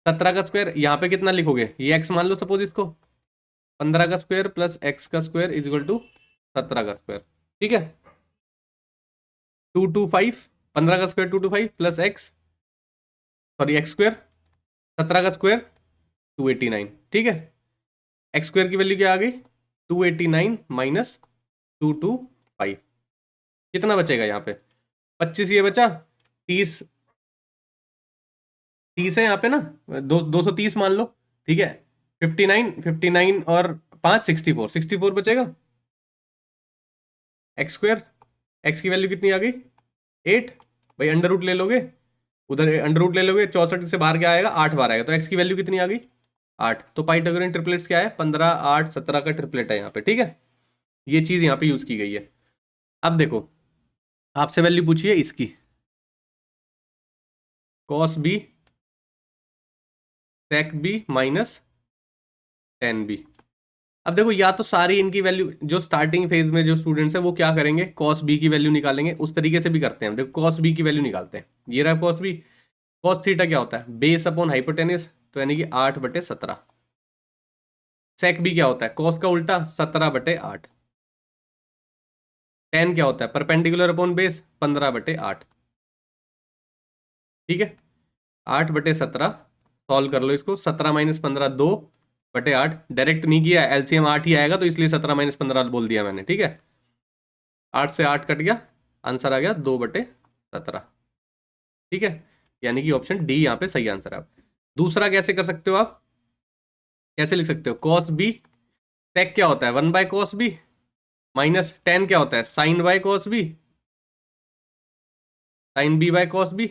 Speaker 1: 17 का स्क्वायर यहाँ पे कितना लिखोगे? ये एक्स मान लो सपोज इसको। 15 का स्क्वायर प्लस एक्स का स्क्वायर इज इक्वल टू 17 का स्क्वायर। ठीक है। 225, 15 का square 225 plus x, sorry x square, 17 का स्क्वायर 289। ठीक है। एक्स स्क्वायर की वैल्यू क्या आ गई? 289 माइनस 225। कितना बचेगा यहाँ पे? 25 ये बचा, 30, 30 है यहाँ पे ना, 230 मान लो। ठीक है। 59 और 5 64, 64 बचेगा। एक्स स्क्वायर, एक्स की वैल्यू कितनी आ गई? 8। भाई अंडर रूट ले लोगे, उधर अंडर रूट ले लोगे, 64 से बाहर क्या आएगा? 8 बार आएगा, तो एक्स की वैल्यू कितनी आ गई? 8। तो पाइथागोरस ट्रिपलेट्स क्या है? 15, 8, 17 का ट्रिपलेट है यहाँ पे। ठीक है। ये चीज यहाँ पे यूज की गई है। अब देखो आपसे वैल्यू पूछी है इसकी, कॉस बी सेक बी माइनस टेन बी। अब देखो या तो सारी इनकी वैल्यू, जो स्टार्टिंग फेज में जो स्टूडेंट्स है वो क्या करेंगे? कॉस बी की वैल्यू निकालेंगे। उस तरीके से भी करते हैं। देखो कॉस बी की वैल्यू निकालते हैं। ये रहा कॉस बी। कॉस थीटा क्या होता है? बेस अपॉन हाइपोटेनिस, तो यानी कि 8/17। सेक बी क्या होता है? कॉस का उल्टा 17/8। टेन क्या होता है? Perpendicular upon base 15/8। ठीक है। 8/17 सॉल्व कर लो इसको। 17 माइनस 15 2/8। डायरेक्ट नहीं किया, एलसीएम 8 ही आएगा, तो इसलिए 17 माइनस 15 बोल दिया मैंने। ठीक है। 8 से 8 कट गया, आंसर आ गया 2/17। ठीक है। यानी कि ऑप्शन डी यहाँ पे सही आंसर है। दूसरा कैसे कर सकते हो आप? कैसे लिख सकते हो, कॉस बी, सेक क्या होता है 1/cos b, माइनस टेन क्या होता है sin/cos b, sin b/cos b।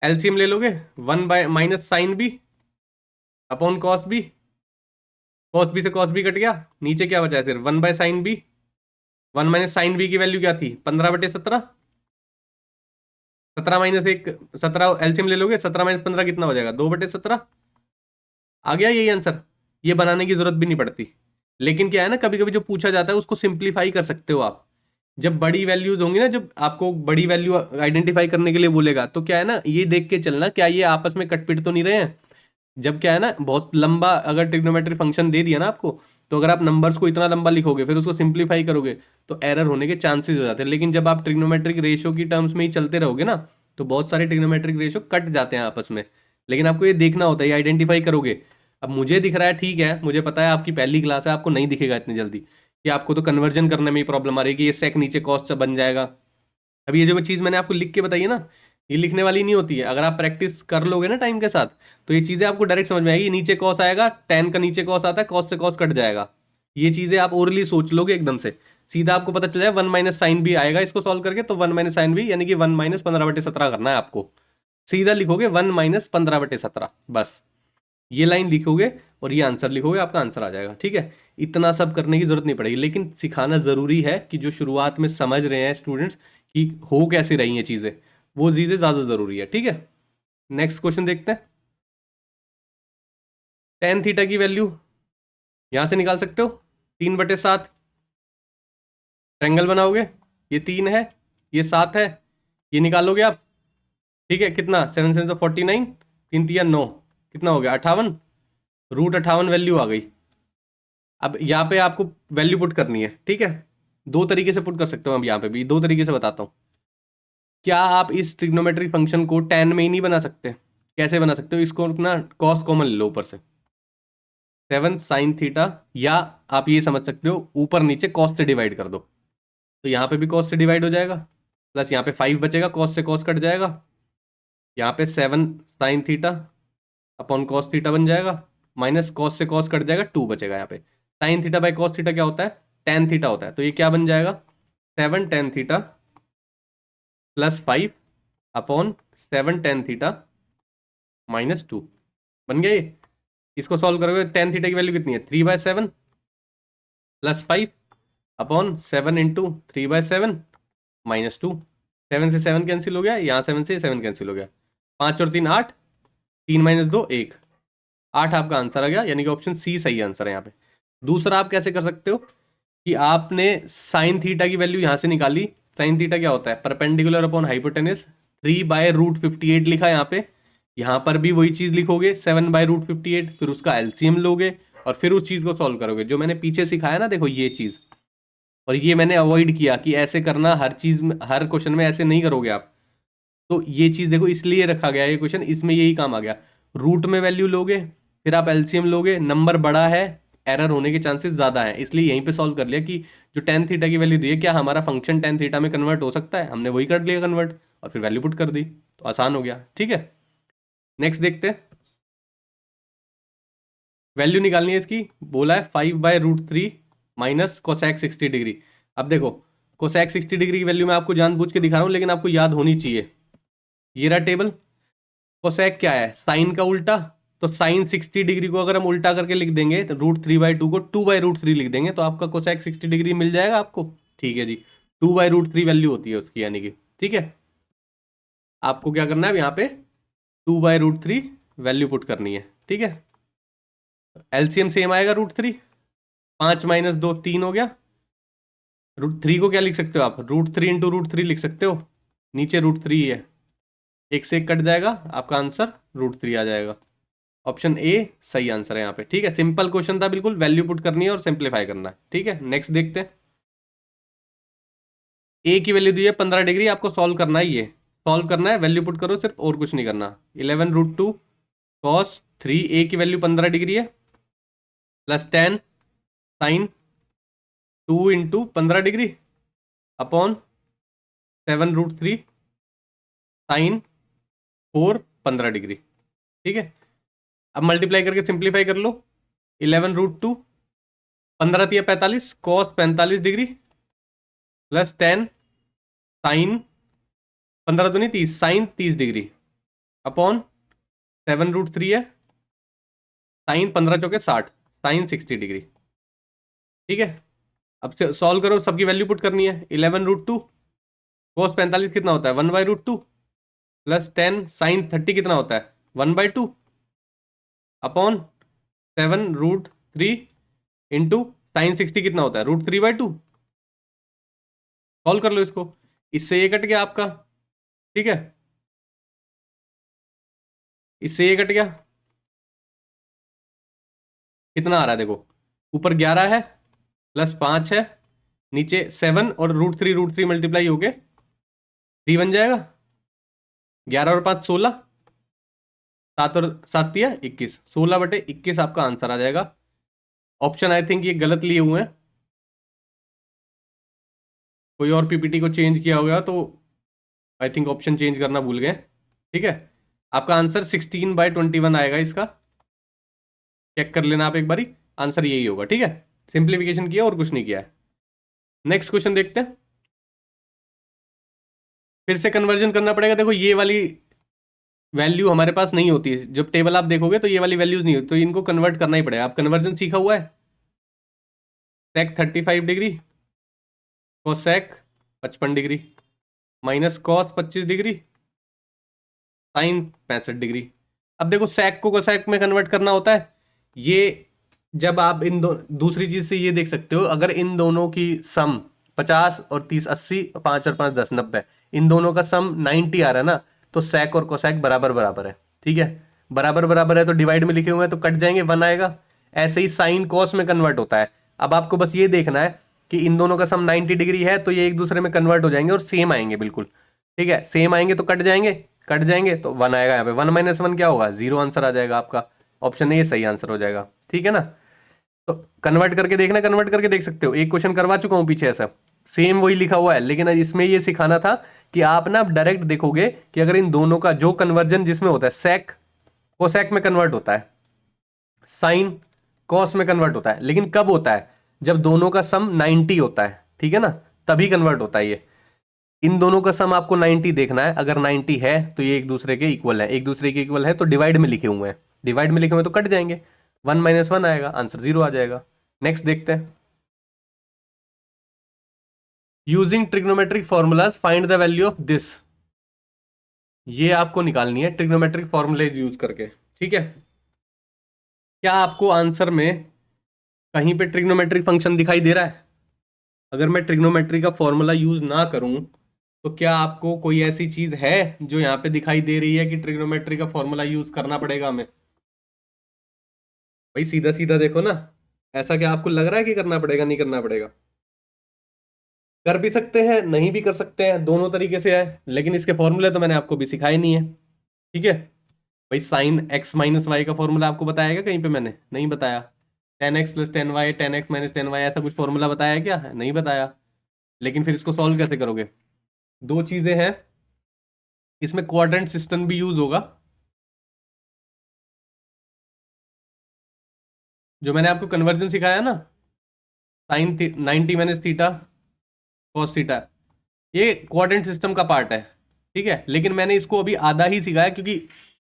Speaker 1: LCM ले लोगे, 1/-sin b upon cos b, cos b से cos b कट गया, नीचे क्या बचा है सिर्फ 1/sin b। 1 - sin b की वैल्यू क्या थी 15/17, 17 - 1, 17 एलसीएम ले लोगे, 17 - 15 कितना हो जाएगा 2/17। आ गया यही आंसर, ये बनाने की जरूरत भी नहीं पड़ती। लेकिन क्या है ना, कभी कभी जो पूछा जाता है उसको सिंप्लीफाई कर सकते हो आप। जब बड़ी वैल्यूज होंगी ना, जब आपको बड़ी वैल्यू आइडेंटिफाई करने के लिए बोलेगा, तो क्या है ना, ये देख के चलना क्या ये आपस में कटपिट तो नहीं रहे हैं। जब क्या है ना, बहुत लंबा अगर ट्रिग्नोमेट्री फंक्शन दे दिया ना आपको, तो अगर आप नंबर्स को इतना लंबा लिखोगे फिर उसको सिंप्लीफाई करोगे तो एरर होने के चांसेस हो जाते हैं। लेकिन जब आप ट्रिग्नोमेट्रिक रेशियो की टर्म्स में ही चलते रहोगे ना, तो बहुत सारे ट्रिग्नोमेट्रिक रेशियो कट जाते हैं आपस में। लेकिन आपको ये देखना होता है, ये आइडेंटिफाई करोगे। अब मुझे दिख रहा है, ठीक है, मुझे पता है आपकी पहली क्लास है, आपको नहीं दिखेगा इतनी जल्दी, कि आपको तो कन्वर्जन करने में ही प्रॉब्लम आ रही है कि ये सेक नीचे कॉस्ट बन जाएगा। अब ये जो चीज़ मैंने आपको लिख के बताई है ना, ये लिखने वाली नहीं होती है। अगर आप प्रैक्टिस कर लोगे ना टाइम के साथ, तो ये चीज़ें आपको डायरेक्ट समझ में आएगी। नीचे कॉस आएगा, टेन का नीचे कॉस आता है, कॉस से कॉस कट जाएगा। ये चीज़ें आप ओरली सोच लोगे एकदम से, सीधा आपको पता चल जाए 1 - sin b आएगा इसको सॉल्व करके, तो 1 - sin b यानी कि 1 - 15/17 करना है आपको। सीधा लिखोगे 1 - 15/17 बस, ये लाइन लिखोगे और ये आंसर लिखोगे, आपका आंसर आ जाएगा। ठीक है, इतना सब करने की जरूरत नहीं पड़ेगी, लेकिन सिखाना जरूरी है कि जो शुरुआत में समझ रहे हैं स्टूडेंट्स कि हो कैसे रही हैं चीजें, वो चीजें ज्यादा जरूरी है। ठीक है, नेक्स्ट क्वेश्चन देखते हैं। टेन थीटा की वैल्यू यहां से निकाल सकते हो, 3/7। ट्रायंगल बनाओगे, ये 3 है, ये 7 है, ये निकालोगे आप। ठीक है, कितना 7 7 49, 3 3 9, कितना हो गया 58, √58 वैल्यू आ गई। अब यहाँ पे आपको वैल्यू पुट करनी है। ठीक है, दो तरीके से पुट कर सकते हो, अब यहाँ पे भी दो तरीके से बताता हूँ। क्या आप इस ट्रिग्नोमेट्रिक फंक्शन को tan में ही नहीं बना सकते? कैसे बना सकते हो, इसको अपना कॉस कॉमन ले लो ऊपर से, 7 sin थीटा, या आप ये समझ सकते हो ऊपर नीचे कॉस से डिवाइड कर दो, तो यहाँ पे भी कॉस से डिवाइड हो जाएगा, प्लस यहाँ पे 5 बचेगा, कॉस से कॉस कट जाएगा, यहाँ पे 7 sin theta upon cos theta बन जाएगा, माइनस कॉस से कॉस कट जाएगा, 2 बचेगा यहाँ पे। sin थीटा/cos थीटा क्या होता है, tan थीटा होता है, तो ये क्या बन जाएगा 7 tan theta plus 5 upon 7 tan theta -2 बन गया ये। इसको सॉल्व करोगे, tan थीटा की वैल्यू कितनी है 3/7 प्लस 5 अपॉन 7 × 3/7 -2। 7 से 7 कैंसिल हो गया, यहाँ 7 से 7 कैंसिल हो गया, 5 और 3 8, 3 - 2 1, 8 आपका आंसर आ गया, यानी कि ऑप्शन सी सही आंसर है यहाँ पे। दूसरा आप कैसे कर सकते हो कि आपने साइन थीटा की वैल्यू यहां से निकाली। साइन थीटा क्या होता है, परपेंडिकुलर अपॉन हाइपोटेनस, 3/√58 लिखा है यहाँ पे। यहाँ पर भी वही चीज लिखोगे 7/√58, फिर उसका एलसीएम लोगे और फिर उस चीज को सॉल्व करोगे, जो मैंने पीछे सिखाया ना, देखो ये चीज। और ये मैंने अवॉइड किया कि ऐसे करना, हर चीज में हर क्वेश्चन में ऐसे नहीं करोगे आप। तो ये चीज देखो इसलिए रखा गया ये क्वेश्चन, इसमें यही काम आ गया। रूट में वैल्यू लोगे, फिर आप एलसीएम लोगे, नंबर बड़ा है, एरर होने के चांसेस ज्यादा है, इसलिए यहीं पे सॉल्व कर लिया कि जो टेन थीटा की वैल्यू दी है, क्या हमारा फंक्शन टेन थीटा में कन्वर्ट हो सकता है, हमने वही कर लिया कन्वर्ट, और फिर वैल्यू पुट कर दी, तो आसान हो गया। ठीक है, नेक्स्ट देखते हैं। वैल्यू निकालनी है इसकी, बोला है 5/√3 माइनस कोसेक 60 डिग्री। अब देखो, कोसेक 60 डिग्री की वैल्यू मैं आपको जानबूझ के दिखा रहा हूँ, लेकिन आपको याद होनी चाहिए। ये रहा टेबल, कोसेक क्या है साइन का उल्टा, तो साइन 60 डिग्री को अगर हम उल्टा करके लिख देंगे, तो √3/2 को 2/√3 लिख देंगे, तो आपका कोसेक 60 डिग्री मिल जाएगा आपको। ठीक है जी, 2/√3 वैल्यू होती है उसकी, यानी कि ठीक है। आपको क्या करना है यहाँ पे 2/√3 वैल्यू पुट करनी है। ठीक है, एलसीएम सेम आएगा √3, 5 - 2 3 हो गया। √3 को क्या लिख सकते हो आप, √3 × √3 लिख सकते हो, नीचे √3 है, एक से एक कट जाएगा, आपका आंसर √3 आ जाएगा। ऑप्शन ए सही आंसर है यहाँ पे। ठीक है, सिंपल क्वेश्चन था बिल्कुल, वैल्यू पुट करनी है और सिंप्लीफाई करना है। ठीक है, नेक्स्ट देखते हैं। ए की वैल्यू दी है 15 डिग्री, आपको सॉल्व करना है, ये सॉल्व करना है, वैल्यू पुट करो सिर्फ, और कुछ नहीं करना। 11 √2 cos 3, ए की वैल्यू 15 डिग्री है, plus 10 sine 2 × 15 degree upon 7 √3 sine 4 15 degree. ठीक है, अब मल्टीप्लाई करके सिंप्लीफाई कर लो। 11√2, 15 × 45 cos 45 degree plus 10 sine 15×2 = 30 sine 30 degree upon 7√3 है साइन 15×4 = 60 साइन 60 डिग्री। ठीक है, अब सॉल्व करो, सबकी वैल्यू पुट करनी है। 11√2 कॉस 45 कितना होता है 1/√2 प्लस 10 साइन 30 कितना होता है 1/2 अपॉन 7√3 इंटू साइन 60 कितना होता है √3/2। सॉल्व कर लो इसको, इससे ये कट गया आपका। ठीक है, इससे ये कट गया, कितना आ रहा है देखो, ऊपर 11 है प्लस 5 है, नीचे 7 और √3 मल्टीप्लाई हो गए 3 बन जाएगा। 11 और 5 16, 7 और 7 दिया 21, 16/21 आपका आंसर आ जाएगा। ऑप्शन आई थिंक ये गलत लिए हुए हैं, कोई और पीपीटी को चेंज किया होगा तो आई थिंक ऑप्शन चेंज करना भूल गए। ठीक है, आपका आंसर 16/21 आएगा इसका, चेक कर लेना आप एक बारी, आंसर यही होगा। ठीक है, सिंप्लीफिकेशन किया और कुछ नहीं किया है। नेक्स्ट क्वेश्चन देखते हैं, फिर से कन्वर्जन करना पड़ेगा। देखो ये वाली वैल्यू हमारे पास नहीं होती है, जब टेबल आप देखोगे तो ये वाली वैल्यूज नहीं होती, तो इनको कन्वर्ट करना ही पड़ेगा। आप कन्वर्जन सीखा हुआ है, सेक 35 degree cosec 55 degree minus cos 25 degree sine 65 degree. अब देखो सेक को कोसेक में कन्वर्ट करना होता है, ये जब आप इन दो दूसरी चीज से ये देख सकते हो, अगर इन दोनों की सम 50 और 30 80, 5 और 5 10 90, इन दोनों का सम 90 आ रहा है ना, तो सेक और कोसेक बराबर बराबर है। ठीक है, बराबर बराबर है तो डिवाइड में लिखे हुए हैं तो कट जाएंगे, 1 आएगा। ऐसे ही साइन कॉस में कन्वर्ट होता है। अब आपको बस ये देखना है कि इन दोनों का सम 90 डिग्री है तो ये एक दूसरे में कन्वर्ट हो जाएंगे और सेम आएंगे बिल्कुल। ठीक है, सेम आएंगे तो कट जाएंगे, कट जाएंगे तो 1 आएगा। यहाँ पे 1 - 1 क्या होगा 0 आंसर आ जाएगा आपका। ऑप्शन ए सही आंसर हो जाएगा। ठीक है ना, तो कन्वर्ट करके देखना, कन्वर्ट करके देख सकते हो, एक क्वेश्चन करवा चुका हूं पीछे ऐसा, सेम वही लिखा हुआ है, लेकिन इसमें ये सिखाना था कि आप ना डायरेक्ट देखोगे कि अगर इन दोनों का जो कन्वर्जन जिसमें होता है, सेक कोसेक में कन्वर्ट होता है, साइन कॉस में कन्वर्ट होता है, लेकिन कब होता है जब दोनों का सम 90 होता है। ठीक है ना, तभी कन्वर्ट होता है ये। इन दोनों का सम आपको 90 देखना है, अगर 90 है तो ये एक दूसरे के इक्वल है, एक दूसरे के इक्वल है तो डिवाइड में लिखे हुए हैं, डिवाइड में लिखे हुए हैं तो कट जाएंगे, 1 - 1 आएगा, आंसर 0 आ जाएगा। नेक्स्ट देखते हैं, using trigonometric formulas find the value of this. ये आपको निकालनी है ट्रिग्नोमेट्रिक फॉर्मूलेज यूज करके। ठीक है, क्या आपको आंसर में कहीं पे ट्रिग्नोमेट्रिक फंक्शन दिखाई दे रहा है? अगर मैं ट्रिग्नोमेट्री का फॉर्मूला यूज ना करूं तो क्या आपको कोई ऐसी चीज है जो यहाँ पे दिखाई दे रही है कि ट्रिग्नोमेट्री का फॉर्मूला यूज करना पड़ेगा हमें? भाई सीधा सीधा देखो ना, ऐसा क्या आपको लग रहा है कि करना पड़ेगा, नहीं करना पड़ेगा? कर भी सकते हैं, नहीं भी कर सकते हैं, दोनों तरीके से है, लेकिन इसके फॉर्मूले तो मैंने आपको भी सिखाए नहीं है। ठीक है भाई, साइन एक्स माइनस वाई का फॉर्मूला आपको बताया क्या कहीं पे? मैंने नहीं बताया। 10x + 10y 10x - 10y ऐसा कुछ फॉर्मूला बताया क्या? नहीं बताया। लेकिन फिर इसको सॉल्व कैसे करोगे? दो चीजें हैं, इसमें क्वाड्रेंट सिस्टम भी यूज होगा, जो मैंने आपको कन्वर्जन सिखाया ना, साइन 90 - थीटा कॉस थीटा, ये क्वाड्रेंट सिस्टम का पार्ट है। ठीक है, लेकिन मैंने इसको अभी आधा ही सिखाया क्योंकि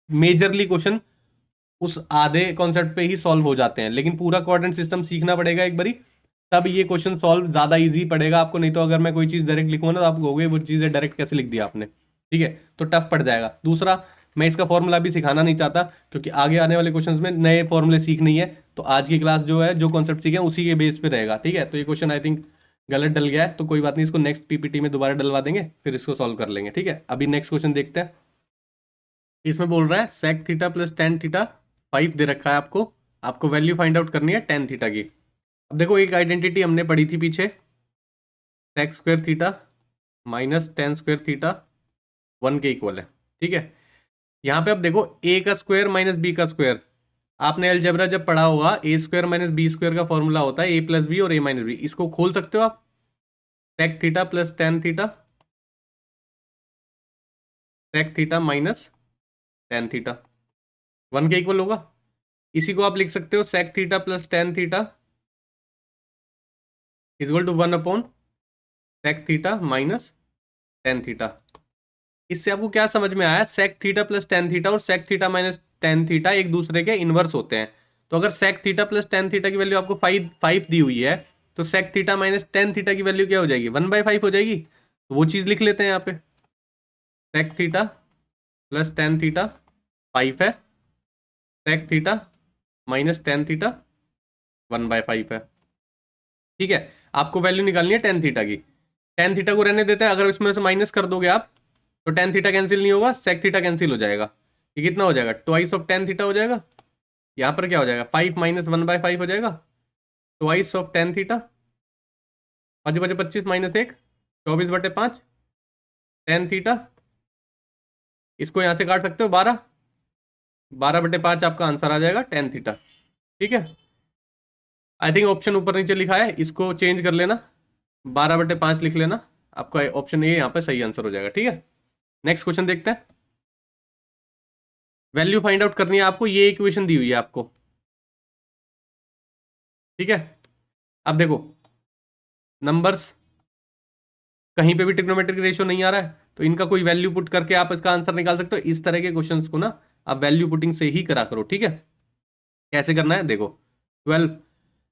Speaker 1: मेजरली क्वेश्चन उस आधे कॉन्सेप्ट पे ही सॉल्व हो जाते हैं, लेकिन पूरा क्वाड्रेंट सिस्टम सीखना पड़ेगा एक बारी, तब ये क्वेश्चन सॉल्व ज्यादा इजी पड़ेगा आपको। नहीं तो अगर मैं कोई चीज डायरेक्ट लिखूंगा ना तो आप कहोगे वो चीजें डायरेक्ट कैसे लिख दिया आपने। ठीक है, तो टफ पड़ जाएगा। दूसरा, मैं इसका फॉर्मूला भी सिखाना नहीं चाहता क्योंकि आगे आने वाले क्वेश्चंस में नए फॉर्मूले सीखनी है, तो आज की क्लास जो है जो कॉन्सेप्ट सीखे उसी के बेस पे रहेगा। ठीक है, तो ये क्वेश्चन आई थिंक गलत डल गया है, तो कोई बात नहीं, इसको नेक्स्ट पीपीटी में दोबारा डलवा देंगे, फिर इसको सॉल्व कर लेंगे। ठीक है, अभी नेक्स्ट क्वेश्चन देखते हैं। इसमें बोल रहा है सेक थीटा + tan थीटा 5 दे रखा है आपको, आपको वैल्यू फाइंड आउट करनी है tan थीटा की। अब देखो एक आइडेंटिटी हमने पढ़ी थी पीछे, sec square theta minus tan square theta 1 के इक्वल है। ठीक है, यहाँ पे अब देखो a का स्क्वायर माइनस b का स्क्वायर, आपने अलजेब्रा जब पढ़ा होगा a² - b² का फॉर्मूला होता है a + b और a - b, इसको खोल सकते हो आप, sec theta + tan theta, sec theta minus tan theta 1 के इक्वल होगा। इसी को आप लिख सकते हो sec theta plus tan theta is equal to 1 upon sec theta minus tan theta. इससे आपको क्या समझ में आया? Sec theta plus tan theta और sec theta minus tan theta एक दूसरे के इनवर्स होते हैं। तो अगर sec theta plus tan theta की वैल्यू आपको फाइव फाइव दी हुई है, तो sec theta minus tan theta की वैल्यू क्या हो जाएगी? 1/5 हो जाएगी। तो वो चीज लिख लेते हैं यहाँ पे, sec theta plus tan theta 5 है, sec theta minus tan theta 1/5 है। ठीक है, आपको वैल्यू निकालनी है टेन थीटा की। टेन थीटा को रहने देते हैं, अगर इसमें से माइनस कर दोगे आप तो टेन थीटा कैंसिल नहीं होगा, सेक थीटा कैंसिल हो जाएगा। ये कितना हो जाएगा? ट्वाइस ऑफ टेन थीटा हो जाएगा। यहाँ पर क्या हो जाएगा? 5 माइनस 1/5 हो जाएगा, ट्वाइस ऑफ टेन थीटा। 5 बचे 25 माइनस 1, 24/5 टेन थीटा। इसको यहाँ से काट सकते हो 12, 12/5 आपका आंसर आ जाएगा टेन थीटा। ठीक है, आई थिंक ऑप्शन ऊपर नीचे लिखा है, इसको चेंज कर लेना, 12/5 लिख लेना, आपका ऑप्शन ए यहाँ पे सही आंसर हो जाएगा। ठीक है, नेक्स्ट क्वेश्चन देखते हैं। वैल्यू फाइंड आउट करनी है आपको, ये इक्वेशन दी हुई है आपको। ठीक है, अब देखो नंबर्स कहीं पे भी ट्रिग्नोमेट्रिक रेशियो नहीं आ रहा है, तो इनका कोई वैल्यू पुट करके आप इसका आंसर निकाल सकते हो। इस तरह के क्वेश्चंस को ना आप वैल्यू पुटिंग से ही करा करो। ठीक है, कैसे करना है देखो, 12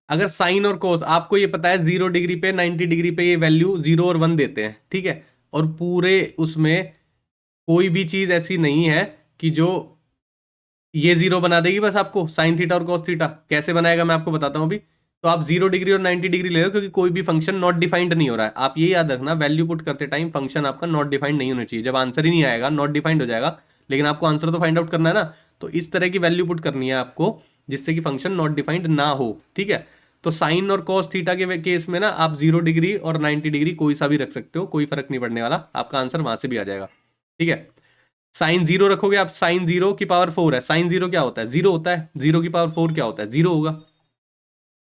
Speaker 1: अगर साइन और कोस आपको ये पता है 0 डिग्री पे 90 डिग्री पे ये वैल्यू 0 और 1 देते हैं। ठीक है, और पूरे उसमें कोई भी चीज ऐसी नहीं है कि जो ये 0 बना देगी बस आपको, साइन थीटा और कॉस थीटा। कैसे बनाएगा मैं आपको बताता हूँ अभी। तो आप 0 डिग्री और 90 डिग्री ले लो, क्योंकि कोई भी फंक्शन नॉट डिफाइंड नहीं हो रहा है। आप ये याद रखना, वैल्यू पुट करते टाइम फंक्शन आपका नॉट डिफाइंड नहीं होना चाहिए। जब आंसर ही नहीं आएगा नॉट डिफाइंड हो जाएगा, लेकिन आपको आंसर तो फाइंड आउट करना है ना। तो इस तरह की वैल्यू पुट करनी है आपको जिससे कि फंक्शन नॉट डिफाइंड ना हो। ठीक है, तो साइन और कॉस थीटा के केस में ना आप 0 डिग्री और 90 डिग्री कोई सा भी रख सकते हो, कोई फर्क नहीं पड़ने वाला, आपका आंसर वहां से भी आ जाएगा। ठीक है, साइन 0 रखोगे आप, साइन 0 की पावर 4 है, साइन 0 क्या होता है? 0 होता है। 0 की पावर 4 क्या होता है? 0 होगा।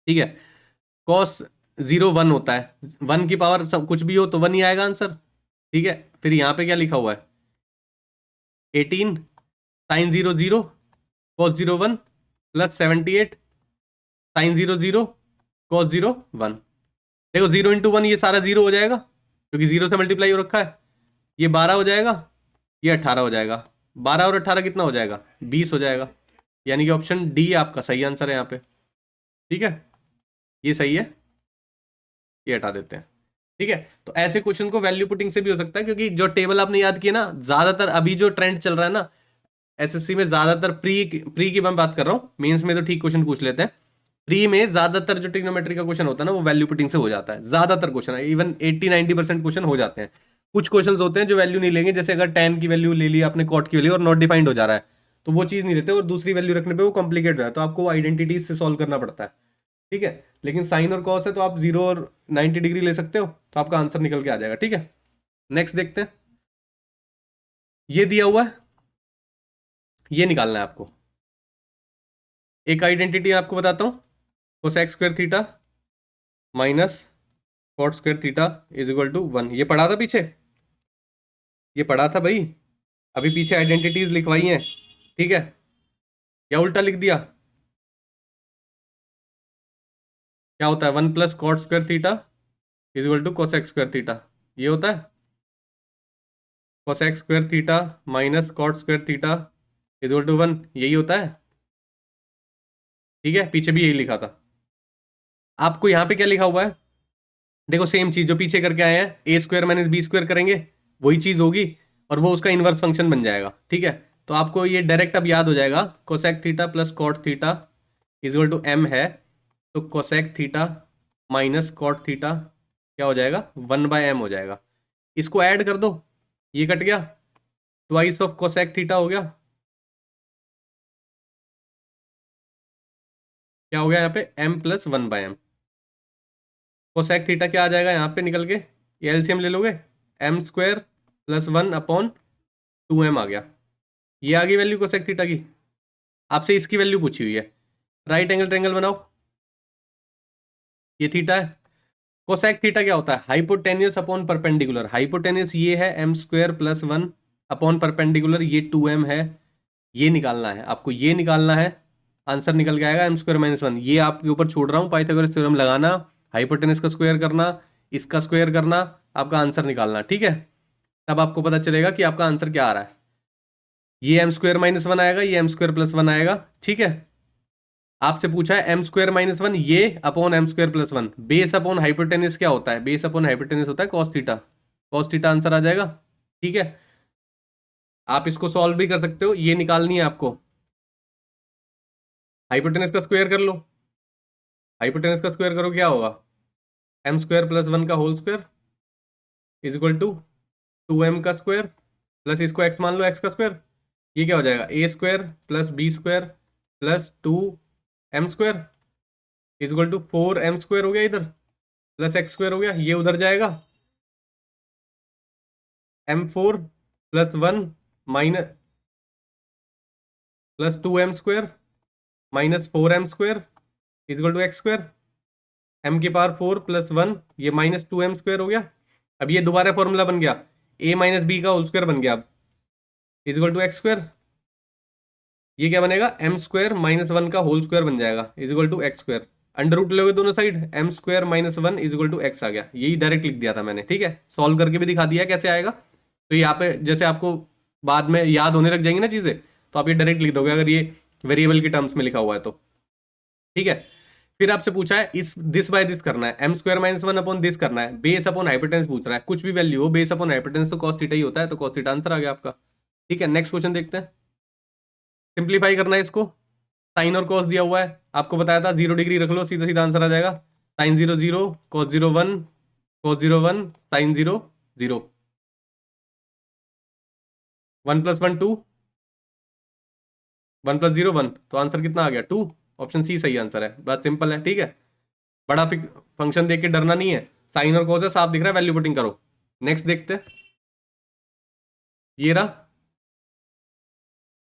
Speaker 1: ठीक है, कॉस 0 1 होता है, 1 की पावर सब कुछ भी हो तो 1 ही आएगा आंसर। ठीक है, फिर यहां पे क्या लिखा हुआ है? 18 sine 0 0 cos 0 1 plus 78 sine 0 0 cos 0 1। देखो 0 इंटू 1 ये सारा 0 हो जाएगा, क्योंकि 0 से मल्टीप्लाई हो रखा है। ये 12 हो जाएगा, ये 18 हो जाएगा। 12 और 18 कितना हो जाएगा? 20 हो जाएगा। यानी कि ऑप्शन डी आपका सही आंसर है यहाँ पे। ठीक है, ये सही है, ये हटा देते हैं। ठीक है, तो ऐसे क्वेश्चन को वैल्यू पुटिंग से भी हो सकता है, क्योंकि जो टेबल आपने याद किया ना, ज्यादातर अभी जो ट्रेंड चल रहा है ना एसएससी में, ज्यादातर प्री की मैं बात कर रहा हूँ, मेंस में तो ठीक क्वेश्चन पूछ लेते हैं। प्री में ज्यादातर जो ट्रिग्नोमेट्री का क्वेश्चन होता है ना, वो वैल्यू पुटिंग से हो जाता है। ज्यादातर क्वेश्चन, इवन 80-90% क्वेश्चन हो जाते हैं। कुछ क्वेश्चन होते हैं जो वैल्यू नहीं लेंगे, जैसे अगर tan की वैल्यू ले ली आपने, कॉट की वैल्यू और नॉट डिफाइंड हो जा रहा है, तो वो चीज नहीं लेते, और दूसरी वैल्यू रखने पे वो कॉम्प्लिकेट हो जाता है, तो आपको आइडेंटिटीज से सॉल्व करना पड़ता है। ठीक है, लेकिन साइन और कॉस है तो आप 0 और 90 डिग्री ले सकते हो, तो आपका आंसर निकल के आ जाएगा। ठीक है, नेक्स्ट देखते हैं। ये दिया हुआ है, ये निकालना है आपको। एक आइडेंटिटी आपको बताता हूं, cosec square theta minus cot square theta is equal to 1। ये पढ़ा था पीछे, ये पढ़ा था भाई, अभी पीछे आइडेंटिटीज लिखवाई हैं। ठीक है, या उल्टा लिख दिया? क्या होता है? 1 plus cot square theta is equal to cosec square theta, ये होता है। Cosec square theta minus cot square theta is equal to 1, यही होता है। ठीक है, पीछे भी यही लिखा था। आपको यहाँ पे क्या लिखा हुआ है? देखो सेम चीज जो पीछे करके आए हैं, ए स्क्वायर माइनस बी स्क्वायर करेंगे, वही चीज होगी, और वो उसका इनवर्स फंक्शन बन जाएगा। ठीक है, तो आपको ये डायरेक्ट अब याद हो जाएगा, cosec theta plus cot theta is equal to M है, तो cosec theta minus cot theta क्या हो जाएगा? 1/m हो जाएगा। इसको ऐड कर दो, ये कट गया, ट्वाइस ऑफ कोसेक थीटा हो गया। क्या हो गया यहाँ पे? m plus 1/m। Cosec theta क्या आ जाएगा यहाँ पे निकल के? ये एलसीएम ले लोगे, m स्क्वायर प्लस 1/2m आ गया। ये आ गई वैल्यू कोसेक थीटा की। आपसे इसकी वैल्यू पूछी हुई है, राइट एंगल ट्रायंगल बनाओ, ये थीटा है। कोसेक थीटा क्या होता है? Hypotenuse upon perpendicular. हाइपोटेन्यूस ये है m square plus 1 upon perpendicular, ये 2m है। ये निकालना है आपको, ये निकालना है, आंसर निकल के आएगा m² - 1। ये आपके ऊपर छोड़ रहा हूँ, पाइथागोरस थ्योरम लगाना, हाइपोटेनस का स्क्वायर करना, इसका स्क्वायर करना, आपका आंसर निकालना, ठीक है। तब आपको पता चलेगा कि आपका आंसर क्या आ रहा है। ये m² - 1 आएगा, ये m² + 1 आएगा, ठीक है। आपसे पूछा है m² - 1 ये upon m² + 1, base upon hypotenuse क्या होता है? बेस अपॉन हाइपोटेनस होता है cos theta. cos theta answer आ जाएगा, ठीक है। आप इसको सॉल्व भी कर सकते हो, ये निकालनी है आपको। हाइपोटेनस का स्क्वायर कर लो, हाइपोटेनस का स्क्वायर करो, क्या होगा? m² + 1 का whole square is equal to 2m का स्क्वायर प्लस इसको x मान लो, x का स्क्वायर। ये क्या हो जाएगा? a² + b² + 2m² is equal to 4m² हो गया इधर, प्लस x² हो गया, ये उधर जाएगा। m4 + 1 minus plus 2m² - 4m² is equal to x²। m⁴ + 1 ये -2m² हो गया। अब ये दोबारा फॉर्मूला बन गया, a - b का होल स्क्वायर बन गया अब, इज इक्वल टू x²। ये क्या बनेगा? m² - 1 का होल स्क्वायर बन जाएगा, is equal to x²। Under root लोगे दोनों side, m² - 1 is equal to x आ गया। यही डायरेक्ट लिख दिया था मैंने, ठीक है। सॉल्व करके भी दिखा दिया कैसे आएगा। तो यहाँ पे जैसे आपको बाद में याद होने लग जाएंगी ना चीजें, तो आप ये डायरेक्ट लिख दोगे अगर ये वेरिएबल के टर्म्स में लिखा हुआ है तो, ठीक है। फिर आपसे पूछा है इस दिस बाय दिस करना है, m² - 1 अपॉन दिस करना है, बेस अपॉन हाइपोटेनस पूछ रहा है। कुछ भी वैल्यू हो, बेस अपॉन हाइपोटेनस तो cos थीटा ही होता है, तो cos थीटा आंसर आ गया आपका, ठीक है। नेक्स्ट क्वेश्चन देखते हैं। सिंप्लीफाई करना है इसको, साइन और कॉस दिया हुआ है, आपको बताया था 0 डिग्री रख लो, सीधा सीधा आंसर आ जाएगा। साइन 0 0, cos 0 1, cos 0 1, साइन 0 0, 1 + 1 2, 1 + 0 1, तो आंसर कितना आ गया? 2। ऑप्शन सी सही आंसर है, बस सिंपल है, ठीक है। बड़ा फंक्शन देख के डरना नहीं है, साइन और कॉस है, साफ दिख रहा है, वैल्यू पुटिंग करो। नेक्स्ट देखते हैं, ये रहा,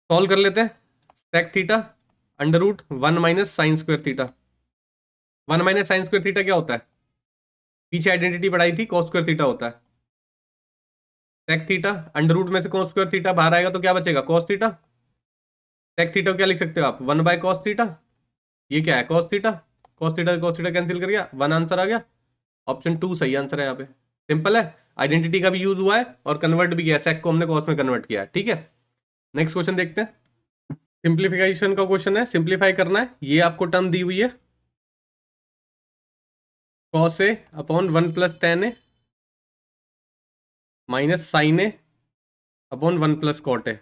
Speaker 1: सॉल्व कर लेते हैं। Sec theta under root 1 - sin² theta. 1 - sin² theta क्या होता है? पीछे आइडेंटिटी पढ़ाई थी, cos² थीटा होता है। सेक थीटा अंडर रूट में से cos² थीटा बाहर आएगा तो क्या बचेगा? cos theta. सेक थीटा को क्या लिख सकते हो आप? 1/cos theta. ये क्या है? cos theta. cos theta cancel कर गया, 1 आंसर आ गया। ऑप्शन 2 सही आंसर है यहाँ पे, सिंपल है। आइडेंटिटी का भी यूज हुआ है और कन्वर्ट भी किया, सेक को हमने कॉस में कन्वर्ट किया, ठीक है। नेक्स्ट क्वेश्चन देखते हैं। सिंप्लीफिकेशन का क्वेश्चन है, सिंप्लीफाई करना है। ये आपको टर्म दी हुई है, cos a upon 1 + tan a minus sin a upon 1 + cot a।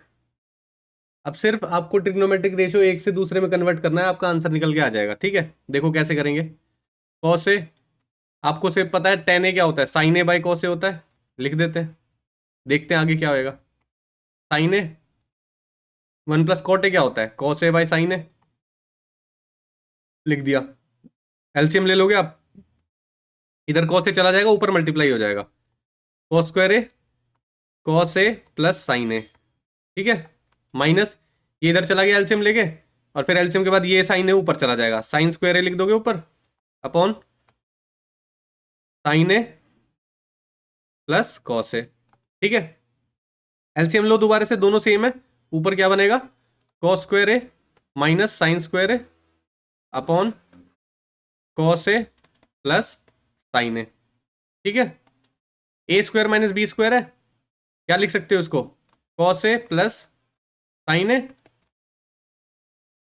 Speaker 1: अब सिर्फ आपको ट्रिग्नोमेट्रिक रेशियो एक से दूसरे में कन्वर्ट करना है, आपका आंसर निकल के आ जाएगा, ठीक है। देखो कैसे करेंगे। cos a आपको सिर्फ पता है tan a क्या होता है, sin a/cos a होता है, लिख देते हैं, देखते हैं आगे क्या होएगा। sin a 1 + cot a क्या होता है, cos a/sin a, लिख दिया। एलसीएम ले लोगे आप, इधर cos a चला जाएगा, ऊपर मल्टीप्लाई हो जाएगा, cos² a cos a + sin a, ठीक है। माइनस ये इधर चला गया एलसीएम लेके, और फिर एलसीएम के बाद ये साइन ए ऊपर चला जाएगा, sin² a लिख दोगे ऊपर, upon sin a + cos a, ठीक है। एलसीएम लो दोबारा से, दोनों सेम है, ऊपर क्या बनेगा? cos² a - sin² a upon cos a + sin a, ठीक है। a² - b² है, क्या लिख सकते हो उसको? cos a + sin a,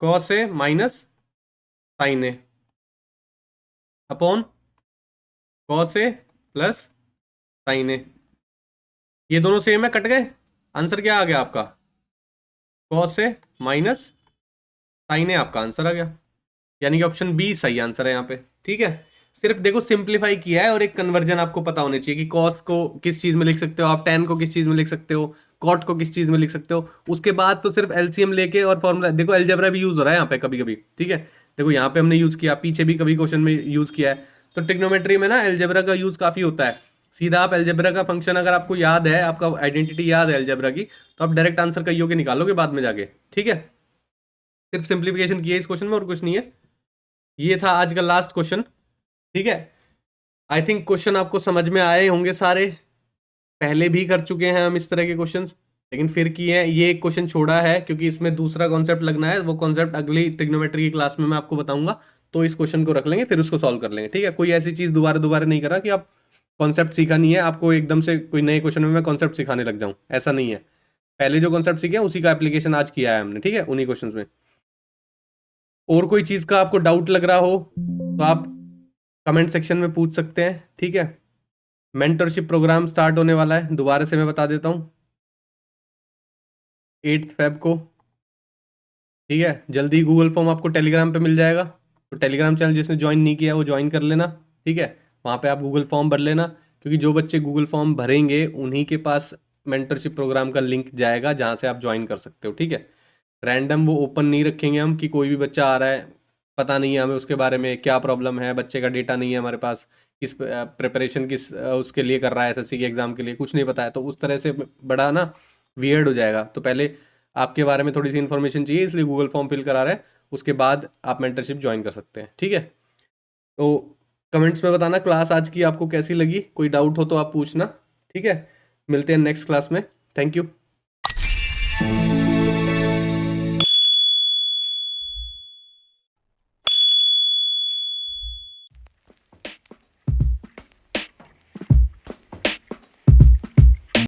Speaker 1: cos a - sin a upon cos a + sin a। ये दोनों सेम है, कट गए, आंसर क्या आ गया आपका? cos a - sin a आपका आंसर आ गया, यानी कि ऑप्शन बी सही आंसर है यहाँ पे, ठीक है। सिर्फ देखो सिंप्लीफाई किया है, और एक कन्वर्जन आपको पता होनी चाहिए कि cos को किस चीज में लिख सकते हो आप, tan को किस चीज में लिख सकते हो, cot को किस चीज में लिख सकते हो। उसके बाद तो सिर्फ एलसीएम लेके और फॉर्मूला, देखो अलजेब्रा भी यूज हो रहा है यहाँ पे कभी कभी, ठीक है। देखो यहाँ पे हमने यूज किया, पीछे भी कभी क्वेश्चन में यूज किया है, तो ट्रिग्नोमेट्री में ना अलजेब्रा का यूज काफी होता है। सीधा आप अलजेब्रा का फंक्शन अगर आपको याद है, आपका आइडेंटिटी याद है अलजेब्रा की, तो आप डायरेक्ट आंसर का योग निकालोगे बाद में जाके, ठीक है। सिर्फ सिंप्लीफिकेशन की है इस क्वेश्चन में, और कुछ नहीं है। ये था आज का लास्ट क्वेश्चन, ठीक है। आई थिंक क्वेश्चन आपको समझ में आए होंगे सारे, पहले भी कर चुके हैं हम इस तरह के क्वेश्चंस, लेकिन फिर किए हैं, ये एक क्वेश्चन छोड़ा है क्योंकि इसमें दूसरा कॉन्सेप्ट लगना है, वो कॉन्सेप्ट अगली ट्रिग्नोमेट्री की क्लास में मैं आपको बताऊंगा। तो इस क्वेश्चन को रख लेंगे, फिर उसको सॉल्व कर लेंगे, ठीक है। कोई ऐसी चीज दोबारा दोबारा नहीं करा कि आप कॉन्सेप्ट सीखा नहीं है, आपको एकदम से कोई नए क्वेश्चन में मैं कॉन्सेप्ट सिखाने लग जाऊं, ऐसा नहीं है। पहले जो कॉन्सेप्ट सीखे उसी का एप्लीकेशन आज किया है हमने, ठीक है, उन्हीं क्वेश्चन में। और कोई चीज का आपको डाउट लग रहा हो तो आप कमेंट सेक्शन में पूछ सकते हैं, ठीक है। मेंटरशिप प्रोग्राम स्टार्ट होने वाला है, दोबारा से मैं बता देता हूँ, 8 फेब को, ठीक है। जल्दी गूगल फॉर्म आपको टेलीग्राम पे मिल जाएगा, तो टेलीग्राम चैनल जिसने ज्वाइन नहीं किया वो ज्वाइन कर लेना, ठीक है। वहाँ पे आप गूगल फॉर्म भर लेना, क्योंकि जो बच्चे गूगल फॉर्म भरेंगे उन्हीं के पास मेंटरशिप प्रोग्राम का लिंक जाएगा जहाँ से आप ज्वाइन कर सकते हो, ठीक है। रैंडम वो ओपन नहीं रखेंगे हम कि कोई भी बच्चा आ रहा है, पता नहीं है हमें उसके बारे में क्या प्रॉब्लम है, बच्चे का डेटा नहीं है हमारे पास, किस प्रिपरेशन किस उसके लिए कर रहा है, एसएससी के एग्जाम के लिए, कुछ नहीं पता है, तो उस तरह से बड़ा ना वियर्ड हो जाएगा। तो पहले आपके बारे में थोड़ी सी इन्फॉर्मेशन चाहिए, इसलिए गूगल फॉर्म फिल करा रहे हैं, उसके बाद आप मेंटरशिप ज्वाइन कर सकते हैं, ठीक है। तो कमेंट्स में बताना क्लास आज की आपको कैसी लगी, कोई डाउट हो तो आप पूछना, ठीक है। मिलते हैं नेक्स्ट क्लास में, थैंक यू।